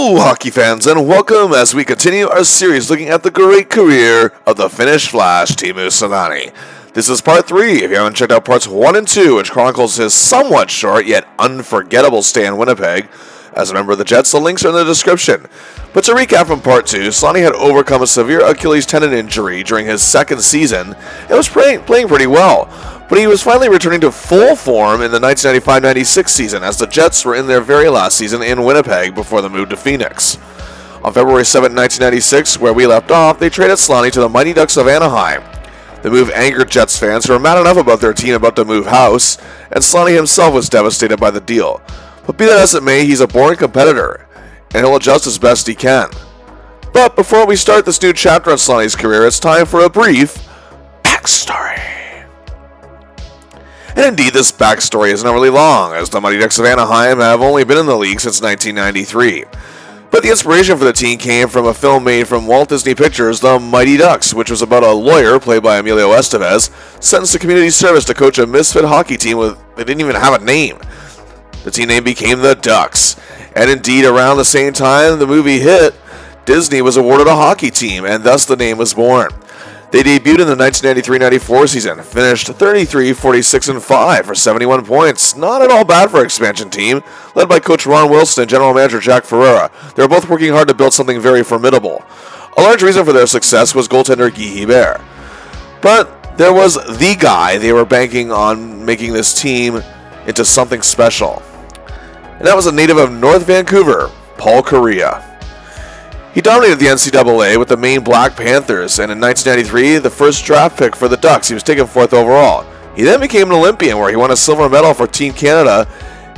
Hello, hockey fans, and welcome as we continue our series looking at the great career of the Finnish Flash, Teemu Selanne. This is part 3, if you haven't checked out parts 1 and 2, which chronicles his somewhat short yet unforgettable stay in Winnipeg. As a member of the Jets, the links are in the description. But to recap from part 2, Selanne had overcome a severe Achilles tendon injury during his second season and was playing pretty well. But he was finally returning to full form in the 1995-96 season, as the Jets were in their very last season in Winnipeg before the move to Phoenix. On February 7, 1996, where we left off, they traded Selanne to the Mighty Ducks of Anaheim. The move angered Jets fans who were mad enough about their team about to move house, and Selanne himself was devastated by the deal. But be that as it may, he's a born competitor, and he'll adjust as best he can. But before we start this new chapter in Selanne's career, it's time for a brief backstory. And indeed, this backstory isn't really long, as the Mighty Ducks of Anaheim have only been in the league since 1993. But the inspiration for the team came from a film made from Walt Disney Pictures, The Mighty Ducks, which was about a lawyer, played by Emilio Estevez, sentenced to community service to coach a misfit hockey team they didn't even have a name. The team name became the Ducks, and indeed, around the same time the movie hit, Disney was awarded a hockey team, and thus the name was born. They debuted in the 1993-94 season, finished 33-46-5 for 71 points. Not at all bad for an expansion team, led by Coach Ron Wilson and General Manager Jack Ferreira. They were both working hard to build something very formidable. A large reason for their success was goaltender Guy Hebert. But there was the guy they were banking on making this team into something special. And that was a native of North Vancouver, Paul Kariya. He dominated the NCAA with the Maine Black Panthers, and in 1993, the first draft pick for the Ducks, he was taken 4th overall. He then became an Olympian, where he won a silver medal for Team Canada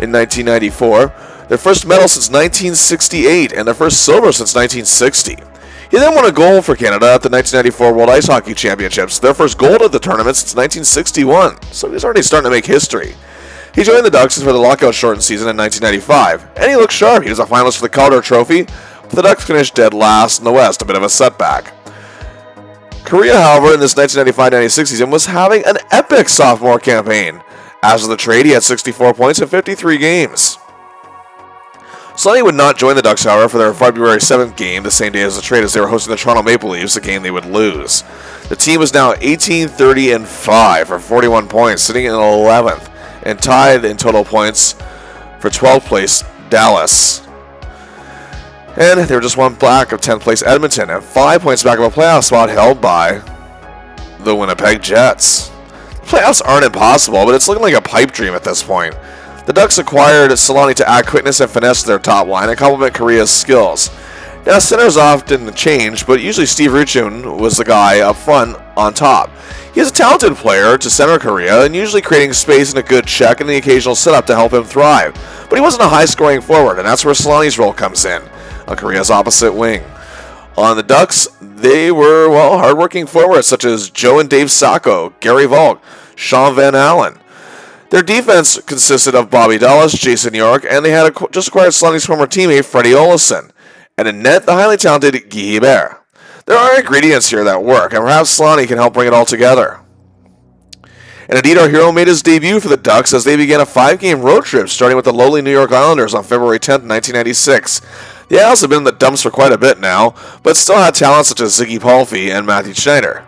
in 1994, their first medal since 1968, and their first silver since 1960. He then won a gold for Canada at the 1994 World Ice Hockey Championships, their first gold at the tournament since 1961, so he's already starting to make history. He joined the Ducks for the lockout-shortened season in 1995, and he looked sharp. He was a finalist for the Calder Trophy, but the Ducks finished dead last in the West, a bit of a setback. Kariya, however, in this 1995-96 season was having an epic sophomore campaign. As of the trade, he had 64 points in 53 games. Selanne would not join the Ducks, however, for their February 7th game, the same day as the trade, as they were hosting the Toronto Maple Leafs, a game they would lose. The team was now 18-30-5 for 41 points, sitting in 11th, and tied in total points for 12th place Dallas. And they were just one back of 10th place Edmonton, and 5 points back of a playoff spot held by the Winnipeg Jets. The playoffs aren't impossible, but it's looking like a pipe dream at this point. The Ducks acquired Selanne to add quickness and finesse to their top line and complement Kariya's skills. Now, centers often change, but usually Steve Ruchin was the guy up front on top. He is a talented player to center Kariya, and usually creating space and a good check and the occasional setup to help him thrive. But he wasn't a high-scoring forward, and that's where Selanne's role comes in, on Kariya's opposite wing. On the Ducks, they were, hard-working forwards such as Joe and Dave Sacco, Gary Volk, Sean Van Allen. Their defense consisted of Bobby Dallas, Jason York, and they had just acquired Selanne's former teammate, Freddie Olson. And in net, the highly talented Guy Hebert. There are ingredients here that work, and perhaps Selanne can help bring it all together. And indeed, our hero made his debut for the Ducks as they began a 5-game road trip, starting with the lowly New York Islanders on February 10th, 1996. The Isles have been in the dumps for quite a bit now, but still had talent such as Ziggy Palffy and Matthew Schneider.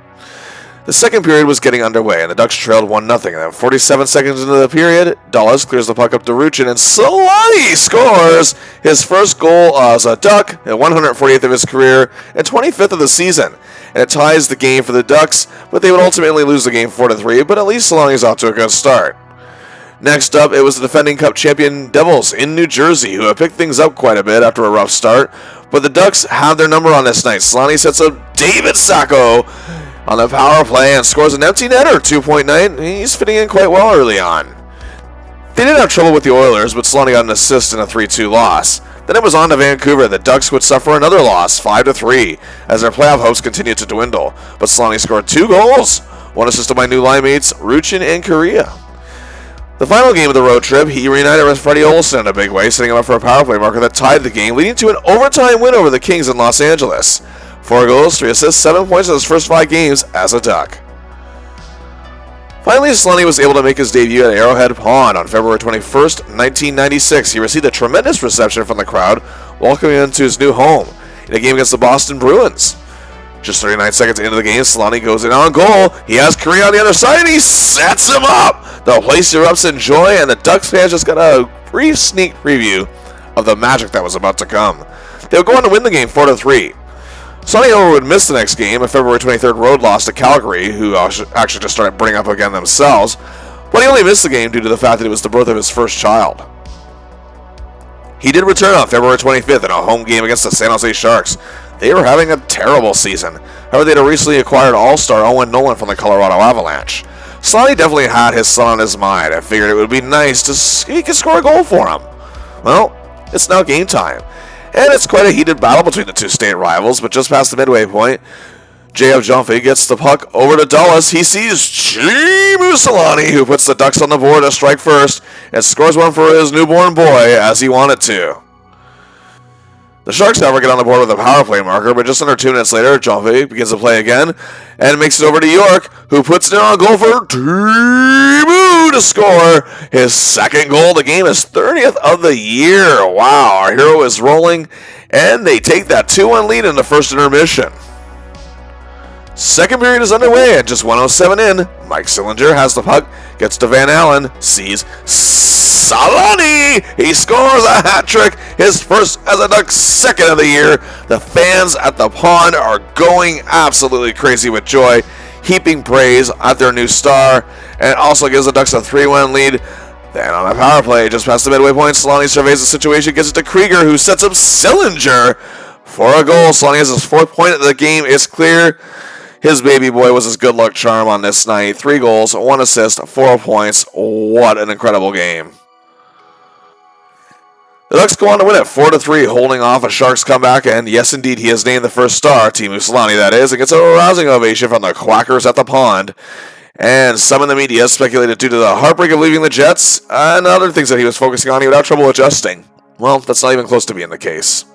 The second period was getting underway, and the Ducks trailed 1-0, and then 47 seconds into the period, Dallas clears the puck up to Ruchin, and Selanne scores his first goal as a Duck, at 148th of his career, and 25th of the season. And it ties the game for the Ducks, but they would ultimately lose the game 4-3, but at least Selanne is off to a good start. Next up, it was the defending Cup champion Devils in New Jersey, who have picked things up quite a bit after a rough start, but the Ducks have their number on this night. Selanne sets up David Sacco on the power play and scores an empty netter, 2.9. He's fitting in quite well early on. They didn't have trouble with the Oilers, but Selanne got an assist in a 3-2 loss. Then it was on to Vancouver. The Ducks would suffer another loss, 5-3, as their playoff hopes continued to dwindle. But Selanne scored 2 goals, 1 assist by new line mates Ruchin and Kariya. The final game of the road trip, he reunited with Freddie Olson in a big way, setting him up for a power play marker that tied the game, leading to an overtime win over the Kings in Los Angeles. 4 goals, 3 assists, 7 points in his first 5 games as a Duck. Finally, Selanne was able to make his debut at Arrowhead Pond on February 21st, 1996. He received a tremendous reception from the crowd, welcoming him to his new home in a game against the Boston Bruins. Just 39 seconds into the game, Selanne goes in on goal. He has Kariya on the other side, and he sets him up. The place erupts in joy, and the Ducks fans just got a brief sneak preview of the magic that was about to come. They would go on to win the game 4-3. Selanne, however, would miss the next game, a February 23rd road loss to Calgary, who actually just started burning up again themselves. But he only missed the game due to the fact that it was the birth of his first child. He did return on February 25th in a home game against the San Jose Sharks. They were having a terrible season. However, they had recently acquired all-star Owen Nolan from the Colorado Avalanche. Selanne definitely had his son on his mind. I figured it would be nice to he could score a goal for him. Well, it's now game time. And it's quite a heated battle between the two state rivals, but just past the midway point, J.F. Jumfey gets the puck over to Dulles. He sees Teemu Selanne, who puts the Ducks on the board to strike first, and scores one for his newborn boy as he wanted to. The Sharks, however, get on the board with a power play marker, but just under 2 minutes later, Jumfey begins to play again and makes it over to York, who puts it on goal for Teemu to score his second goal of the game, his 30th of the year. Wow, our hero is rolling, and they take that 2-1 lead in the first intermission. Second period is underway, and just 1:07 in, Mike Sillinger has the puck, gets to Van Allen, sees Selanne! He scores a hat trick, his first as a Ducks, second of the year. The fans at the pond are going absolutely crazy with joy, heaping praise at their new star, and it also gives the Ducks a 3-1 lead. Then on a power play, just past the midway point, Selanne surveys the situation, gets it to Krieger, who sets up Sillinger for a goal. Selanne has his 4th point of the game. It's clear his baby boy was his good luck charm on this night. 3 goals, 1 assist, 4 points. What an incredible game. The Ducks go on to win it 4-3, holding off a Sharks comeback, and yes, indeed, he is named the first star, Teemu Selanne, that is, and gets a rousing ovation from the Quackers at the pond. And some in the media speculated due to the heartbreak of leaving the Jets and other things that he was focusing on, he would have trouble adjusting. Well, that's not even close to being the case.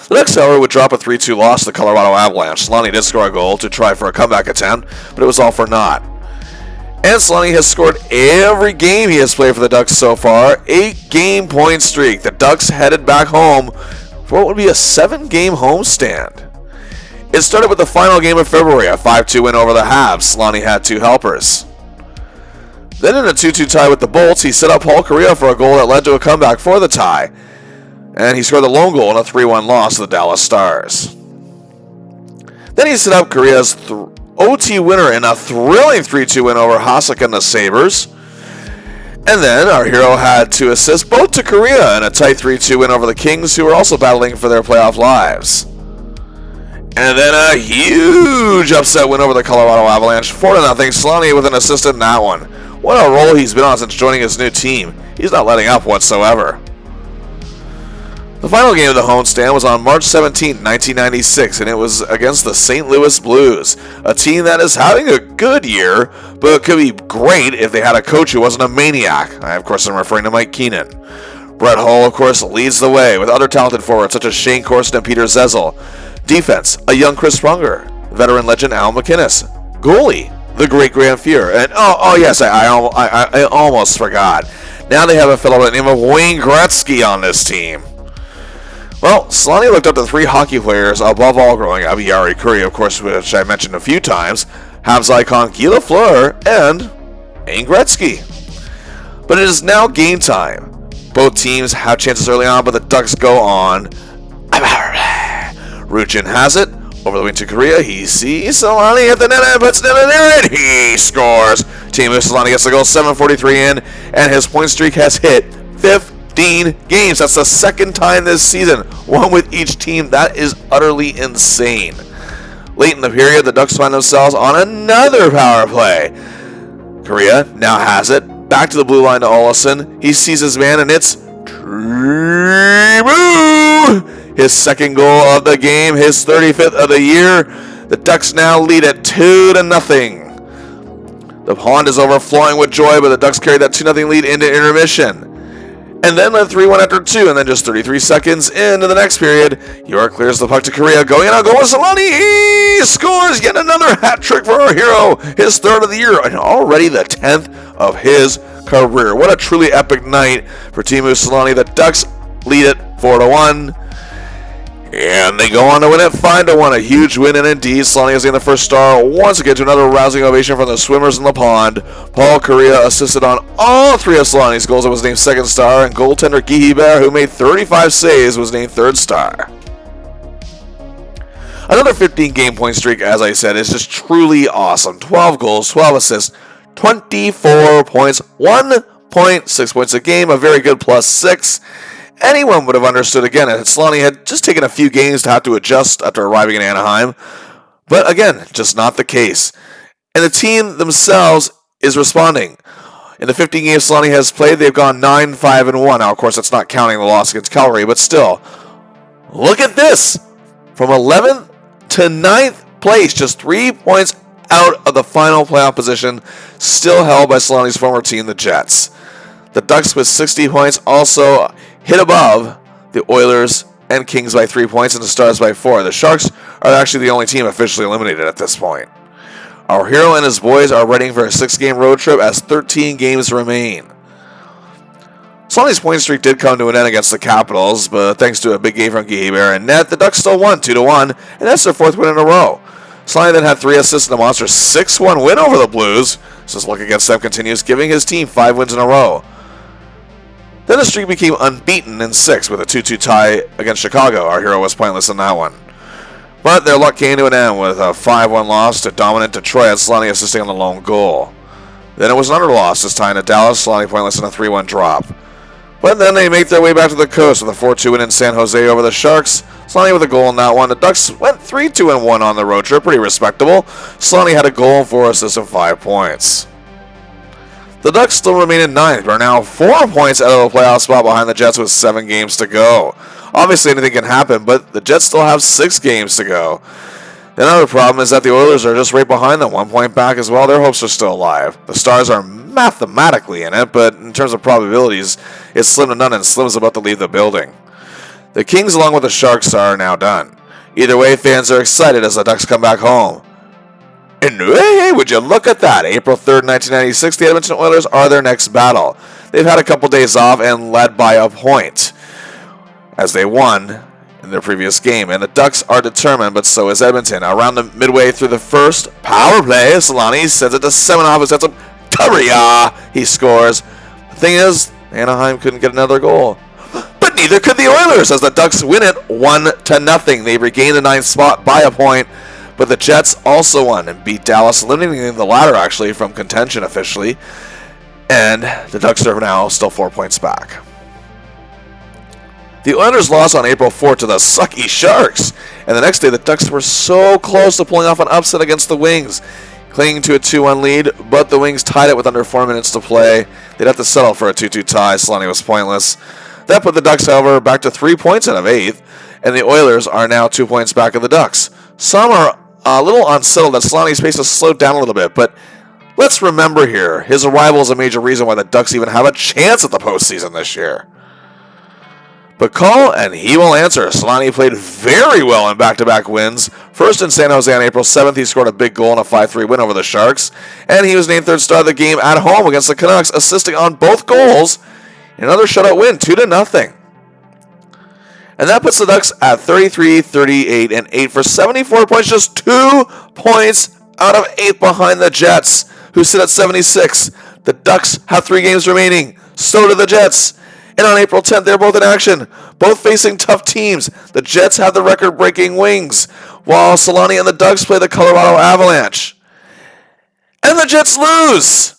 The Ducks, however, would drop a 3-2 loss to the Colorado Avalanche. Selanne did score a goal to try for a comeback attempt, but it was all for naught. And Selanne has scored every game he has played for the Ducks so far. 8-game point streak. The Ducks headed back home for what would be a 7-game homestand. It started with the final game of February, a 5-2 win over the Habs. Selanne had 2 helpers. Then in a 2-2 tie with the Bolts, he set up Paul Kariya for a goal that led to a comeback for the tie. And he scored the lone goal in a 3-1 loss to the Dallas Stars. Then he set up Kariya's OT winner in a thrilling 3-2 win over Hasek and the Sabres. And then our hero had 2 assists, both to Kariya, in a tight 3-2 win over the Kings, who were also battling for their playoff lives. And then a huge upset win over the Colorado Avalanche, 4-0. Selanne with an assist in that one. What a role he's been on since joining his new team. He's not letting up whatsoever. The final game of the homestand was on March 17, 1996, and it was against the St. Louis Blues, a team that is having a good year, but could be great if they had a coach who wasn't a maniac. I, of course, am referring to Mike Keenan. Brett Hull, of course, leads the way with other talented forwards such as Shane Corson and Peter Zezel. Defense, a young Chris Prunger. Veteran legend Al McInnes. Goalie, the great Grant Fuhr. And yes, I almost forgot. Now they have a fellow by the name of Wayne Gretzky on this team. Well, Selanne looked up to 3 hockey players above all growing up. Jari Kurri, of course, which I mentioned a few times, Habs icon Guy Lafleur, and Wayne Gretzky. But it is now game time. Both teams have chances early on, but the Ducks go on. Ruchin has it. Over the wing to Kariya. He sees Selanne at the net and puts it in there, and he scores. Teemu Selanne gets the goal, 7:43 in, and his point streak has hit 15 games. That's the second time this season, one with each team. That is utterly insane. Late in the period, the Ducks find themselves on another power play. Kariya now has it. Back to the blue line to Olsson. He sees his man, and it's Teemu! His second goal of the game, his 35th of the year. The Ducks now lead at 2-0. The pond is overflowing with joy, but the Ducks carry that 2-0 lead into intermission. And then led 3-1 after 2, and then just 33 seconds into the next period, York clears the puck to Kariya, going in on goal with Selanne. He he scores yet another hat trick for our hero, his third of the year, and already the 10th of his career. What a truly epic night for Teemu Selanne. The Ducks lead it 4-1. And they go on to win it 5-1. A huge win, and indeed, Selanne is getting the first star once again to another rousing ovation from the swimmers in the pond. Paul Kariya assisted on all three of Selanne's goals and was named second star, and goaltender Guy, who made 35 saves, was named third star. Another 15-game point streak, as I said, is just truly awesome. 12 goals, 12 assists, 24 points, 1.6 points a game, a very good +6. Anyone would have understood again that Selanne had just taken a few games to have to adjust after arriving in Anaheim. But again, just not the case. And the team themselves is responding. In the 15 games Selanne has played, they've gone 9-5-1. Now, of course, that's not counting the loss against Calgary, but still. Look at this! From 11th to 9th place, just 3 points out of the final playoff position, still held by Selanne's former team, the Jets. The Ducks with 60 points also hit above the Oilers and Kings by 3 points and the Stars by 4. The Sharks are actually the only team officially eliminated at this point. Our hero and his boys are ready for a 6-game road trip as 13 games remain. Selanne's point streak did come to an end against the Capitals, but thanks to a big game from Guy and net, the Ducks still won 2-1, and that's their 4th win in a row. Selanne then had 3 assists in a monster 6-1 win over the Blues. So his luck against them continues, giving his team 5 wins in a row. Then the streak became unbeaten in 6 with a 2-2 tie against Chicago. Our hero was pointless in that one. But their luck came to an end with a 5-1 loss to dominant Detroit, and Selanne assisting on the lone goal. Then it was another loss, this time to Dallas, Selanne pointless in a 3-1 drop. But then they make their way back to the coast with a 4-2 win in San Jose over the Sharks. Selanne with a goal in that one. The Ducks went 3-2-1 on the road trip, pretty respectable. Selanne had a goal and 4 assists and 5 points. The Ducks still remain in 9th, but are now 4 points out of a playoff spot behind the Jets with 7 games to go. Obviously anything can happen, but the Jets still have 6 games to go. Another problem is that the Oilers are just right behind them, 1 point back as well. Their hopes are still alive. The Stars are mathematically in it, but in terms of probabilities, it's slim to none, and Slim's about to leave the building. The Kings, along with the Sharks, are now done. Either way, fans are excited as the Ducks come back home. And hey, would you look at that? April 3rd, 1996, the Edmonton Oilers are their next battle. They've had a couple days off and led by a point, as they won in their previous game. And the Ducks are determined, but so is Edmonton. Around the midway through the first power play, Selanne sends it to Semenov, who sets up Kariya. He scores. The thing is, Anaheim couldn't get another goal. But neither could the Oilers, as the Ducks win it 1-0. They regain the 9th spot by a point. But the Jets also won and beat Dallas, eliminating the latter actually from contention officially. And the Ducks are now still 4 points back. The Oilers lost on April 4th to the sucky Sharks. And the next day the Ducks were so close to pulling off an upset against the Wings, clinging to a 2-1 lead, but the Wings tied it with under 4 minutes to play. They'd have to settle for a 2-2 tie. Selanne was pointless. That put the Ducks, however, back to 3 points out of 8th, and the Oilers are now 2 points back of the Ducks. Some are a little unsettled that Selanne's pace has slowed down a little bit, but let's remember here, his arrival is a major reason why the Ducks even have a chance at the postseason this year. But call and he will answer. Selanne played very well in back-to-back wins. First in San Jose on April 7th, he scored a big goal in a 5-3 win over the Sharks, and he was named third star of the game at home against the Canucks, assisting on both goals in another shutout win, 2-0. And that puts the Ducks at 33, 38, and 8 for 74 points, just 2 points out of 8 behind the Jets, who sit at 76. The Ducks have 3 games remaining. So do the Jets. And on April 10th, they're both in action, both facing tough teams. The Jets have the record-breaking Wings, while Selanne and the Ducks play the Colorado Avalanche. And the Jets lose!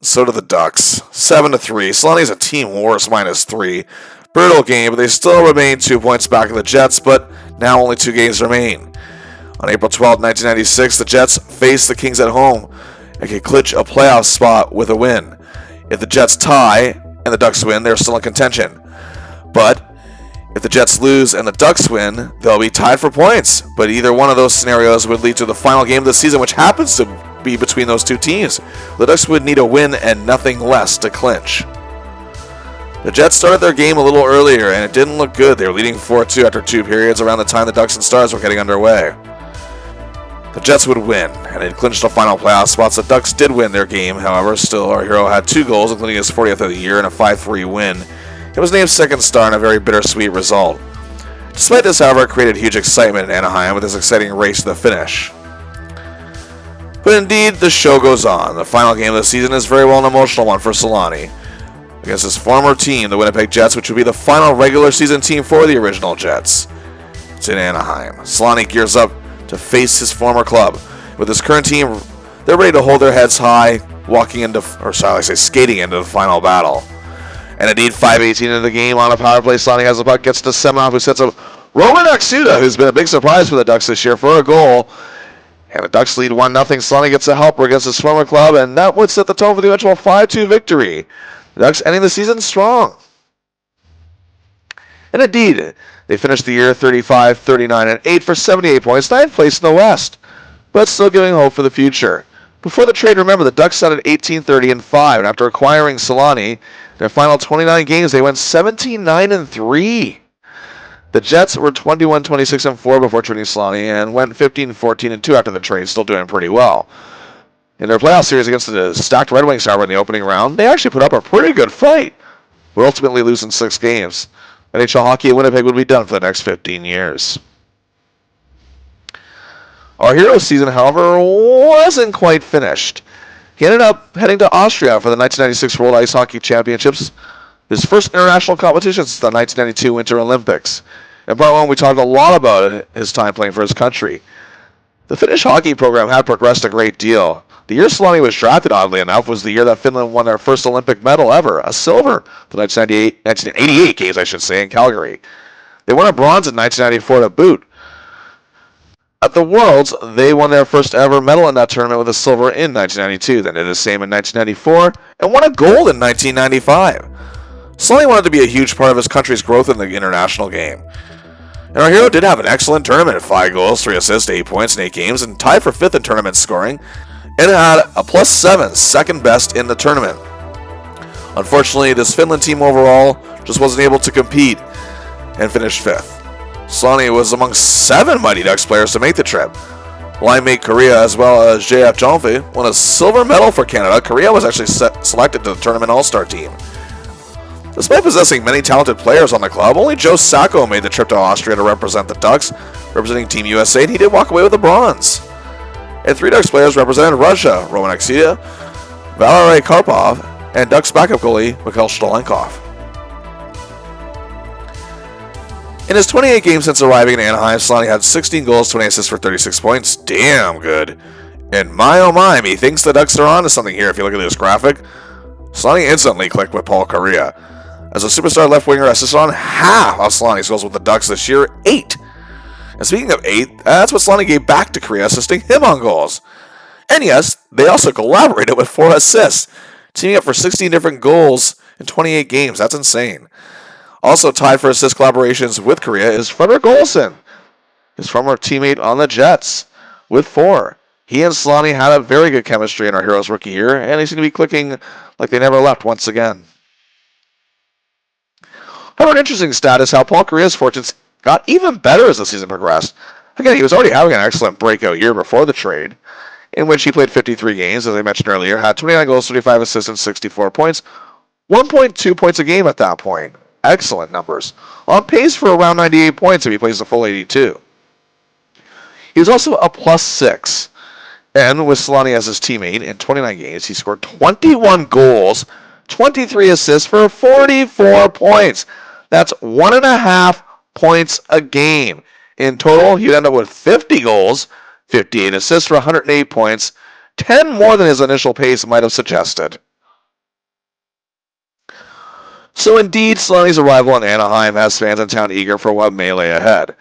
So do the Ducks, 7-3. Selanne is a team worst, -3. Brutal game, but they still remain 2 points back of the Jets, but now only 2 games remain. On April 12, 1996, the Jets face the Kings at home and can clinch a playoff spot with a win. If the Jets tie and the Ducks win, they're still in contention. But if the Jets lose and the Ducks win, they'll be tied for points. But either one of those scenarios would lead to the final game of the season, which happens to be between those 2 teams. The Ducks would need a win and nothing less to clinch. The Jets started their game a little earlier, and it didn't look good. They were leading 4-2 after 2 periods around the time the Ducks and Stars were getting underway. the Jets would win, and it clinched the final playoff spots. The Ducks did win their game, however. Still, our hero had 2 goals, including his 40th of the year and a 5-3 win. It was named second star in a very bittersweet result. Despite this, however, it created huge excitement in Anaheim with this exciting race to the finish. But indeed, the show goes on. The final game of the season is very well an emotional one for Selanne against his former team, the Winnipeg Jets, which would be the final regular season team for the original Jets. It's in Anaheim. Selanne gears up to face his former club. With his current team, they're ready to hold their heads high, skating into the final battle. And indeed, 5:18 into the game on a power play, Selanne has the puck, gets to Semenov, who sets up Roman Aksuda, who's been a big surprise for the Ducks this year, for a goal. And the Ducks lead 1-0. Selanne gets a helper against his former club, and that would set the tone for the eventual 5-2 victory. The Ducks ending the season strong. And indeed, they finished the year 35, 39, and 8 for 78 points, 9th place in the West, but still giving hope for the future. Before the trade, remember, the Ducks sat at 18, 30, and 5, and after acquiring Selanne, their final 29 games, they went 17, 9, and 3. The Jets were 21, 26, and 4 before trading Selanne, and went 15, 14, and 2 after the trade, still doing pretty well. In their playoff series against the stacked Red Wings, however, in the opening round, they actually put up a pretty good fight, but ultimately losing 6 games. NHL hockey in Winnipeg would be done for the next 15 years. Our hero's season, however, wasn't quite finished. He ended up heading to Austria for the 1996 World Ice Hockey Championships, his first international competition since the 1992 Winter Olympics. In part 1, we talked a lot about his time playing for his country. The Finnish hockey program had progressed a great deal. The year Selanne was drafted, oddly enough, was the year that Finland won their first Olympic medal ever, a silver, the 1988 games, in Calgary. They won a bronze in 1994 to boot. At the Worlds, they won their first ever medal in that tournament with a silver in 1992, then did the same in 1994, and won a gold in 1995. Selanne wanted to be a huge part of his country's growth in the international game. And our hero did have an excellent tournament, 5 goals, 3 assists, 8 points in 8 games, and tied for 5th in tournament scoring, and had a +7, second best in the tournament. Unfortunately, this Finland team overall just wasn't able to compete and finished 5th. Selanne was among 7 Mighty Ducks players to make the trip. Line mate Kariya, as well as J.F. Jonfe, won a silver medal for Canada. Kariya was actually selected to the tournament all-star team. Despite possessing many talented players on the club, only Joe Sacco made the trip to Austria to represent the Ducks, representing Team USA, and he did walk away with the bronze. And 3 Ducks players represented Russia: Roman Aksuda, Valery Karpov, and Ducks backup goalie Mikhail Stalenkov. In his 28 games since arriving in Anaheim, Selanne had 16 goals, 20 assists for 36 points. Damn good. And my oh my, he thinks the Ducks are onto something here if you look at this graphic. Selanne instantly clicked with Paul Kariya. As a superstar left winger, assisted on half of Selanne's goals with the Ducks this year, 8. And speaking of 8, that's what Selanne gave back to Kariya, assisting him on goals. And yes, they also collaborated with 4 assists, teaming up for 16 different goals in 28 games. That's insane. Also tied for assist collaborations with Kariya is Fredrik Olsson, his former teammate on the Jets, with 4. He and Selanne had a very good chemistry in our hero's rookie year, and they seem to be clicking like they never left once again. However, an interesting stat is how Paul Kariya's fortunes got even better as the season progressed. Again, he was already having an excellent breakout year before the trade, in which he played 53 games, as I mentioned earlier, had 29 goals, 35 assists, and 64 points, 1.2 points a game at that point. Excellent numbers. On pace for around 98 points if he plays the full 82. He was also a +6. And with Selanne as his teammate, in 29 games, he scored 21 goals, 23 assists for 44 points. That's 1.5 points a game. In total, he'd end up with 50 goals, 58 assists for 108 points, 10 more than his initial pace might have suggested. So indeed, Selanne's arrival in Anaheim has fans in town eager for what may lay ahead.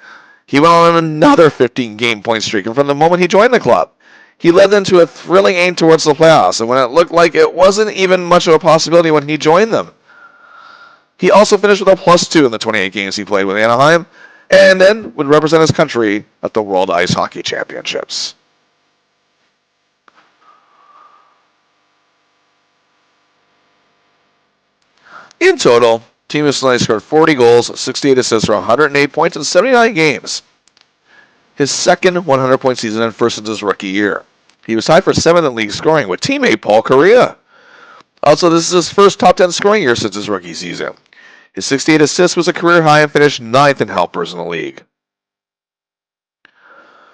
He went on another 15-game point streak, and from the moment he joined the club, he led them to a thrilling aim towards the playoffs, and when it looked like it wasn't even much of a possibility when he joined them. He also finished with a +2 in the 28 games he played with Anaheim, and then would represent his country at the World Ice Hockey Championships. In total, Teemu Selanne scored 40 goals, 68 assists for 108 points in 79 games. his second 100-point season and first since his rookie year. He was tied for 7th in league scoring with teammate Paul Kariya. Also, this is his first top 10 scoring year since his rookie season. His 68 assists was a career high and finished 9th in helpers in the league.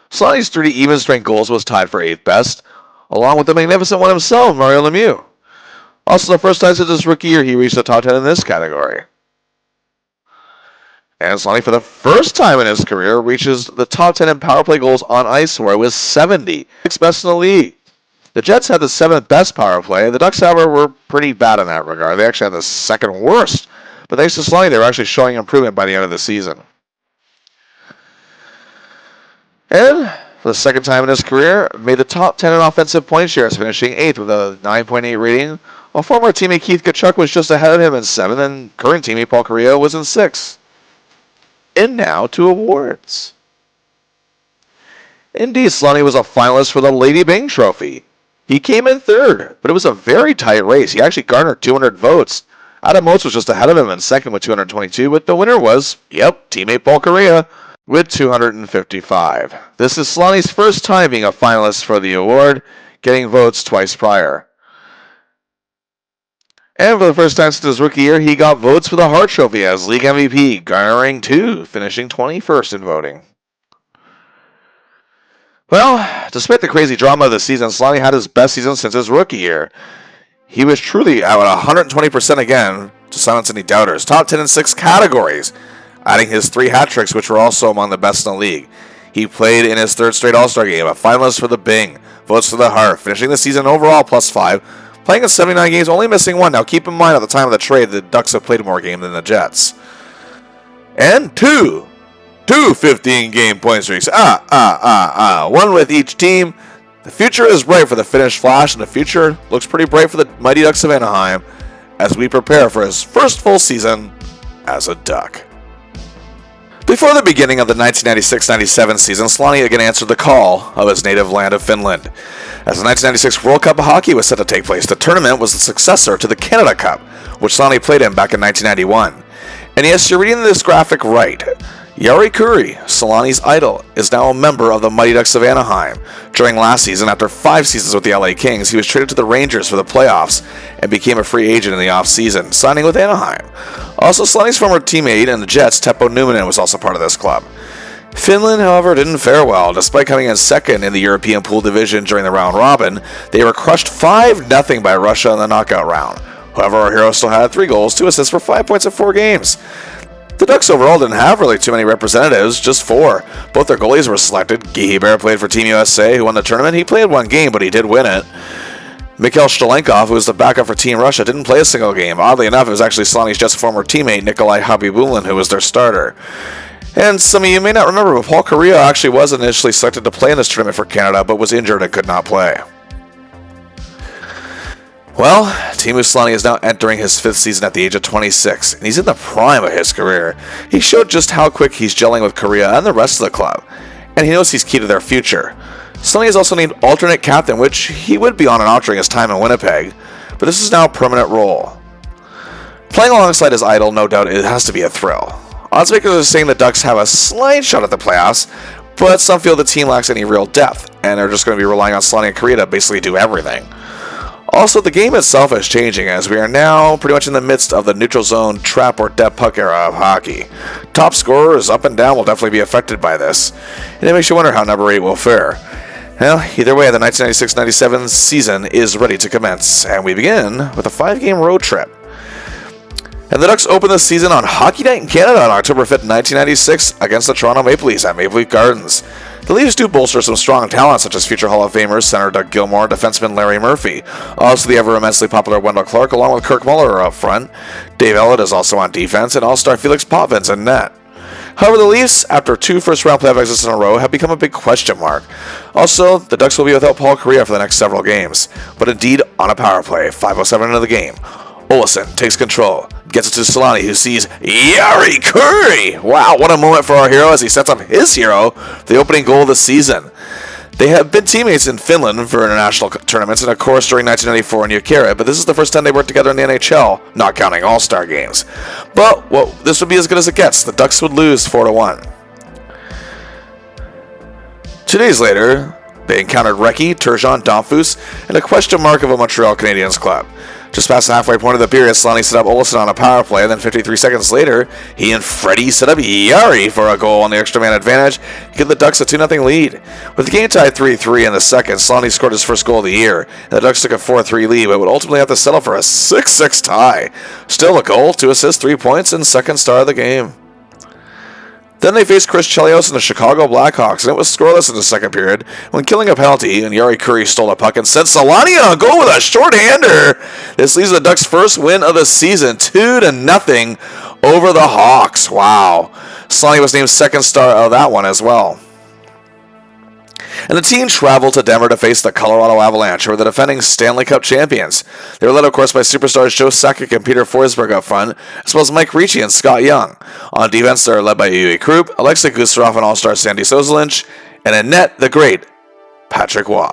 Selanne's 30 even-strength goals was tied for 8th best, along with the magnificent one himself, Mario Lemieux. Also, the first time since his rookie year, he reached the top 10 in this category. And Selanne, for the first time in his career, reaches the top 10 in power play goals on ice, where it was 70, 6th best in the league. The Jets had the 7th best power play. The Ducks, however, were pretty bad in that regard. They actually had the 2nd worst. But thanks to Selanne, they were actually showing improvement by the end of the season. And for the second time in his career, made the top 10 in offensive point shares, finishing 8th with a 9.8 rating, while former teammate Keith Tkachuk was just ahead of him in 7th, and current teammate Paul Kariya was in 6th. And now to awards. Indeed, Selanne was a finalist for the Lady Byng Trophy. He came in 3rd, but it was a very tight race. He actually garnered 200 votes. Adam Oates was just ahead of him in 2nd with 222, but the winner was, teammate Paul Kariya with 255. This is Selanne's first time being a finalist for the award, getting votes twice prior. And for the first time since his rookie year, he got votes for the Hart Trophy as league MVP, garnering 2, finishing 21st in voting. Well, despite the crazy drama of the season, Selanne had his best season since his rookie year. He was truly at 120% again to silence any doubters. Top 10 in 6 categories, adding his 3 hat tricks, which were also among the best in the league. He played in his 3rd straight All-Star game, a finalist for the Byng, votes for the Hart, finishing the season overall +5, playing in 79 games, only missing 1. Now keep in mind, at the time of the trade, the Ducks have played more games than the Jets. And 2 15-game point streaks. One with each team. The future is bright for the Finnish Flash, and the future looks pretty bright for the Mighty Ducks of Anaheim as we prepare for his first full season as a Duck. Before the beginning of the 1996-97 season, Selanne again answered the call of his native land of Finland. As the 1996 World Cup of Hockey was set to take place, the tournament was the successor to the Canada Cup, which Selanne played in back in 1991. And yes, you're reading this graphic right. Jari Kurri, Selanne's idol, is now a member of the Mighty Ducks of Anaheim. During last season, after 5 seasons with the LA Kings, he was traded to the Rangers for the playoffs and became a free agent in the offseason, signing with Anaheim. Also, Selanne's former teammate in the Jets, Teppo Numminen, was also part of this club. Finland, however, didn't fare well. Despite coming in 2nd in the European Pool Division during the round robin, they were crushed 5-0 by Russia in the knockout round. However, our hero still had 3 goals, 2 assists for 5 points in 4 games. The Ducks overall didn't have really too many representatives, just 4. Both their goalies were selected. Guy Hebert played for Team USA, who won the tournament. He played 1 game, but he did win it. Mikhail Shtalenkov, who was the backup for Team Russia, didn't play a single game. Oddly enough, it was actually Selanne's Jets' former teammate, Nikolai Habibulin, who was their starter. And some of you may not remember, but Paul Kariya actually was initially selected to play in this tournament for Canada, but was injured and could not play. Well, Teemu Selanne is now entering his 5th season at the age of 26, and he's in the prime of his career. He showed just how quick he's gelling with Kariya and the rest of the club, and he knows he's key to their future. Selanne is also named alternate captain, which he would be on and off during his time in Winnipeg, but this is now a permanent role. Playing alongside his idol, no doubt, it has to be a thrill. Oddsmakers are saying the Ducks have a slight shot at the playoffs, but some feel the team lacks any real depth, and they're just going to be relying on Selanne and Kariya to basically do everything. Also, the game itself is changing, as we are now pretty much in the midst of the neutral zone, trap, or dead puck era of hockey. Top scorers up and down will definitely be affected by this, and it makes you wonder how number 8 will fare. Well, either way, the 1996-97 season is ready to commence, and we begin with a 5-game road trip. And the Ducks open the season on Hockey Night in Canada on October 5th, 1996, against the Toronto Maple Leafs at Maple Leaf Gardens. The Leafs do bolster some strong talent, such as future Hall of Famers center Doug Gilmour and defenseman Larry Murphy. Also, the ever-immensely popular Wendell Clark, along with Kirk Muller up front. Dave Ellett is also on defense, and all-star Felix Potvins in net. However, the Leafs, after 2 first-round playoff exits in a row, have become a big question mark. Also, the Ducks will be without Paul Kariya for the next several games. But indeed, on a power play, 5:07 into the game, Olsen takes control, gets it to Selanne, who sees Jari Kurri. Wow, what a moment for our hero as he sets up his hero for the opening goal of the season. They have been teammates in Finland for international tournaments and, of course, during 1994 in Ukara, but this is the first time they worked together in the NHL, not counting All-Star games. But, well, this would be as good as it gets. The Ducks would lose 4-1. 2 days later, they encountered Recchi, Turgeon, Domfus, and a question mark of a Montreal Canadiens club. Just past the halfway point of the period, Selanne set up Olsen on a power play, and then 53 seconds later, he and Freddie set up Yari for a goal on the extra man advantage to give the Ducks a 2-0 lead. With the game tied 3-3 in the second, Selanne scored his first goal of the year, and the Ducks took a 4-3 lead, but would ultimately have to settle for a 6-6 tie. Still a goal, 2 assists, 3 points, and second star of the game. Then they faced Chris Chelios and the Chicago Blackhawks, and it was scoreless in the second period when killing a penalty, and Jari Kurri stole a puck and sent Selanne on a goal with a shorthander. This leads to the Ducks' first win of the season, 2-0 over the Hawks. Wow. Selanne was named second star of that one as well. And the team traveled to Denver to face the Colorado Avalanche, who were the defending Stanley Cup champions. They were led, of course, by superstars Joe Sakic and Peter Forsberg up front, as well as Mike Ricci and Scott Young. On defense, they were led by Uwe Krupp, Alexei Gustafsson, and all-star Sandy Sozelinch, and in net, the great Patrick Roy.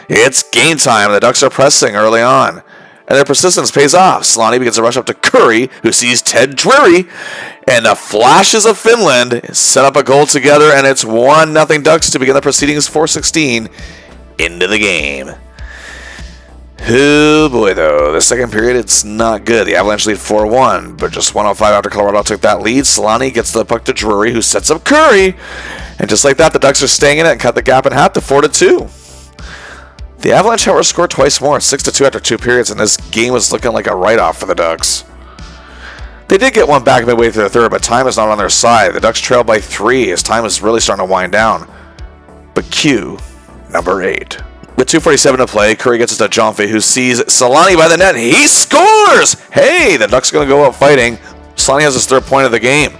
It's game time. The Ducks are pressing early on, and their persistence pays off. Selanne begins to rush up to Kurri, who sees Ted Drury, and the Flashes of Finland set up a goal together, and it's 1-0 Ducks to begin the proceedings 4:16 into the game. Oh boy, though. The second period, it's not good. The Avalanche lead 4-1, but just 1:05 after Colorado took that lead, Selanne gets the puck to Drury, who sets up Kurri, and just like that, the Ducks are staying in it and cut the gap in half to 4-2. The Avalanche, however, scored twice more, 6-2 after 2 periods, and this game was looking like a write-off for the Ducks. They did get one back midway through the third, but time is not on their side. The Ducks trailed by 3 as time is really starting to wind down. But cue number 8. With 2:47 to play, Kurri gets it to Jonfe, who sees Selanne by the net, and he scores! Hey, the Ducks are going to go out fighting. Selanne has his third point of the game.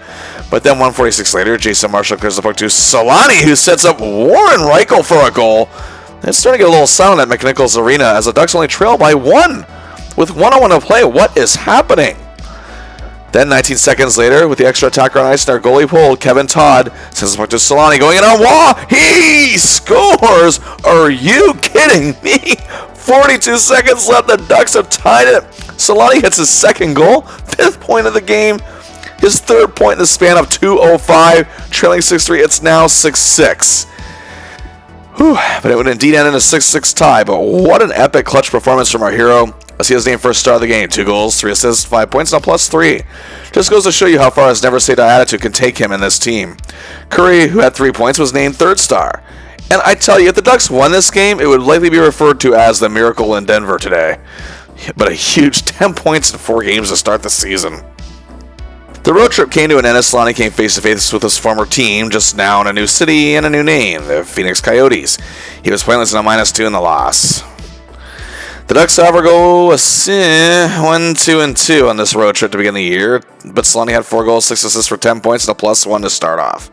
But then 1:46 later, Jason Marshall clears the puck to Selanne, who sets up Warren Reichel for a goal. It's starting to get a little silent at McNichols Arena as the Ducks only trail by 1. With 1:01 to play, what is happening? Then 19 seconds later, with the extra attacker on ice and our goalie pulled, Kevin Todd sends the puck to Selanne, going in on wall. He scores! Are you kidding me? 42 seconds left. The Ducks have tied it. Selanne hits his second goal, 5th point of the game, his 3rd point in the span of 2:05, trailing 6-3. It's now 6-6. Whew, but it would indeed end in a 6-6 tie. But what an epic clutch performance from our hero, as he has named first star of the game. 2 goals, 3 assists, 5 points, and a +3. Just goes to show you how far his never say die attitude can take him in this team. Kurri, who had 3 points, was named third star. And I tell you, if the Ducks won this game, it would likely be referred to as the miracle in Denver today. But a huge 10 points in 4 games to start the season. The road trip came to an end as Selanne came face-to-face with his former team, just now in a new city and a new name, the Phoenix Coyotes. He was pointless in a -2 in the loss. The Ducks, however, go 1-2-2 on this road trip to begin the year, but Selanne had 4 goals, 6 assists for 10 points, and a +1 to start off.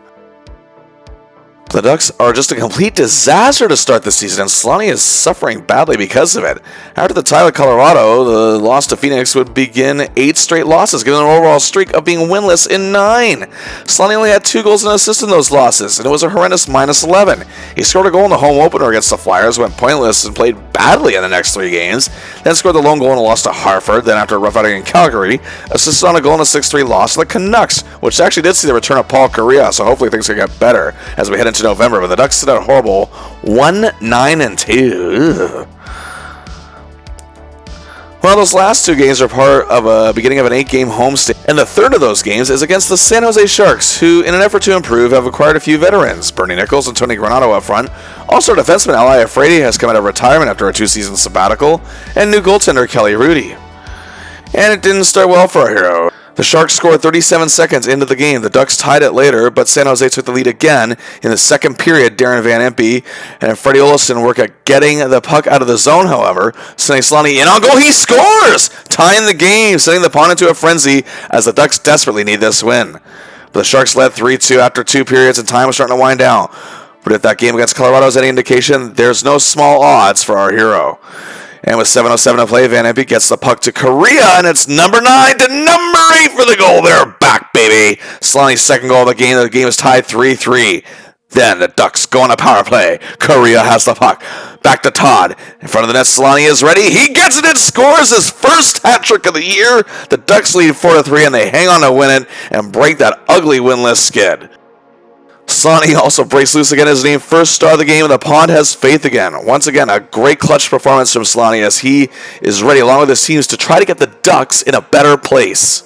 The Ducks are just a complete disaster to start the season, and Selanne is suffering badly because of it. After the tie with Colorado, the loss to Phoenix would begin 8 straight losses, giving an overall streak of being winless in 9. Selanne only had 2 goals and an assist in those losses, and it was a horrendous -11. He scored a goal in the home opener against the Flyers, went pointless, and played badly in the next 3 games, then scored the lone goal in a loss to Hartford, then after a rough outing in Calgary, assisted on a goal in a 6-3 loss to the Canucks, which actually did see the return of Paul Kariya, so hopefully things can get better as we head into November, but the Ducks sit out horrible 1-9-2. Well, those last 2 games are part of a beginning of an 8-game homestand, and the third of those games is against the San Jose Sharks, who, in an effort to improve, have acquired a few veterans. Bernie Nichols and Tony Granato up front. Also, defenseman Eli Afraidy has come out of retirement after a 2-season sabbatical, and new goaltender Kelly Rudy. And it didn't start well for our hero. The Sharks scored 37 seconds into the game. The Ducks tied it later, but San Jose took the lead again. In the second period, Darren Van Impe and Freddie Olofsson work at getting the puck out of the zone, however. Sending Selanne in on goal, he scores! Tying the game, sending the opponent to a frenzy as the Ducks desperately need this win. But the Sharks led 3-2 after 2 periods, and time was starting to wind down. But if that game against Colorado is any indication, there's no small odds for our hero. And with 7:07 to play, Van Impe gets the puck to Kariya, and it's number 9 to number 8 for the goal. They're back, baby. Selanne's second goal of the game. The game is tied 3-3. Then the Ducks go on a power play. Kariya has the puck. Back to Todd. In front of the net, Selanne is ready. He gets it and scores his first hat trick of the year. The Ducks lead 4-3, and they hang on to win it and break that ugly winless skid. Selanne also breaks loose again as named first star of the game, and the pond has faith again. Once again, a great clutch performance from Selanne as he is ready, along with his teams, to try to get the Ducks in a better place.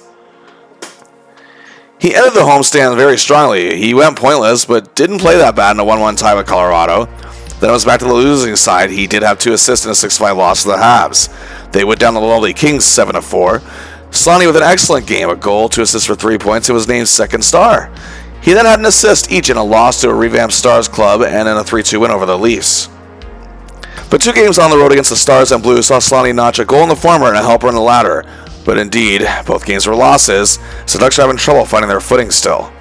He entered the homestand very strongly. He went pointless, but didn't play that bad in a 1-1 tie with Colorado. Then it was back to the losing side. He did have 2 assists in a 6-5 loss to the Habs. They went down the lowly Kings 7-4. Selanne with an excellent game, a goal, 2 assists for 3 points, and was named second star. He then had an assist each in a loss to a revamped Stars club and in a 3-2 win over the Leafs. But 2 games on the road against the Stars and Blues saw Selanne notch a goal in the former and a helper in the latter. But indeed, both games were losses, so the Ducks are having trouble finding their footing still.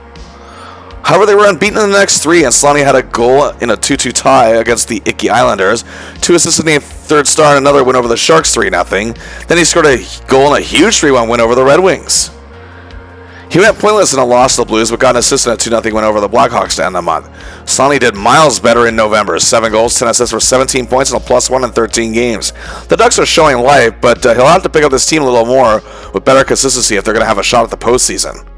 However, they were unbeaten in the next 3, and Selanne had a goal in a 2-2 tie against the Icky Islanders, 2 assists named third star, and another win over the Sharks 3-0. Then he scored a goal in a huge 3-1 win over the Red Wings. He went pointless in a loss to the Blues, but got an assist in a 2-0 win over the Blackhawks to end the month. Selanne did miles better in November, 7 goals, 10 assists for 17 points, and a +1 in 13 games. The Ducks are showing life, but he'll have to pick up this team a little more with better consistency if they're going to have a shot at the postseason.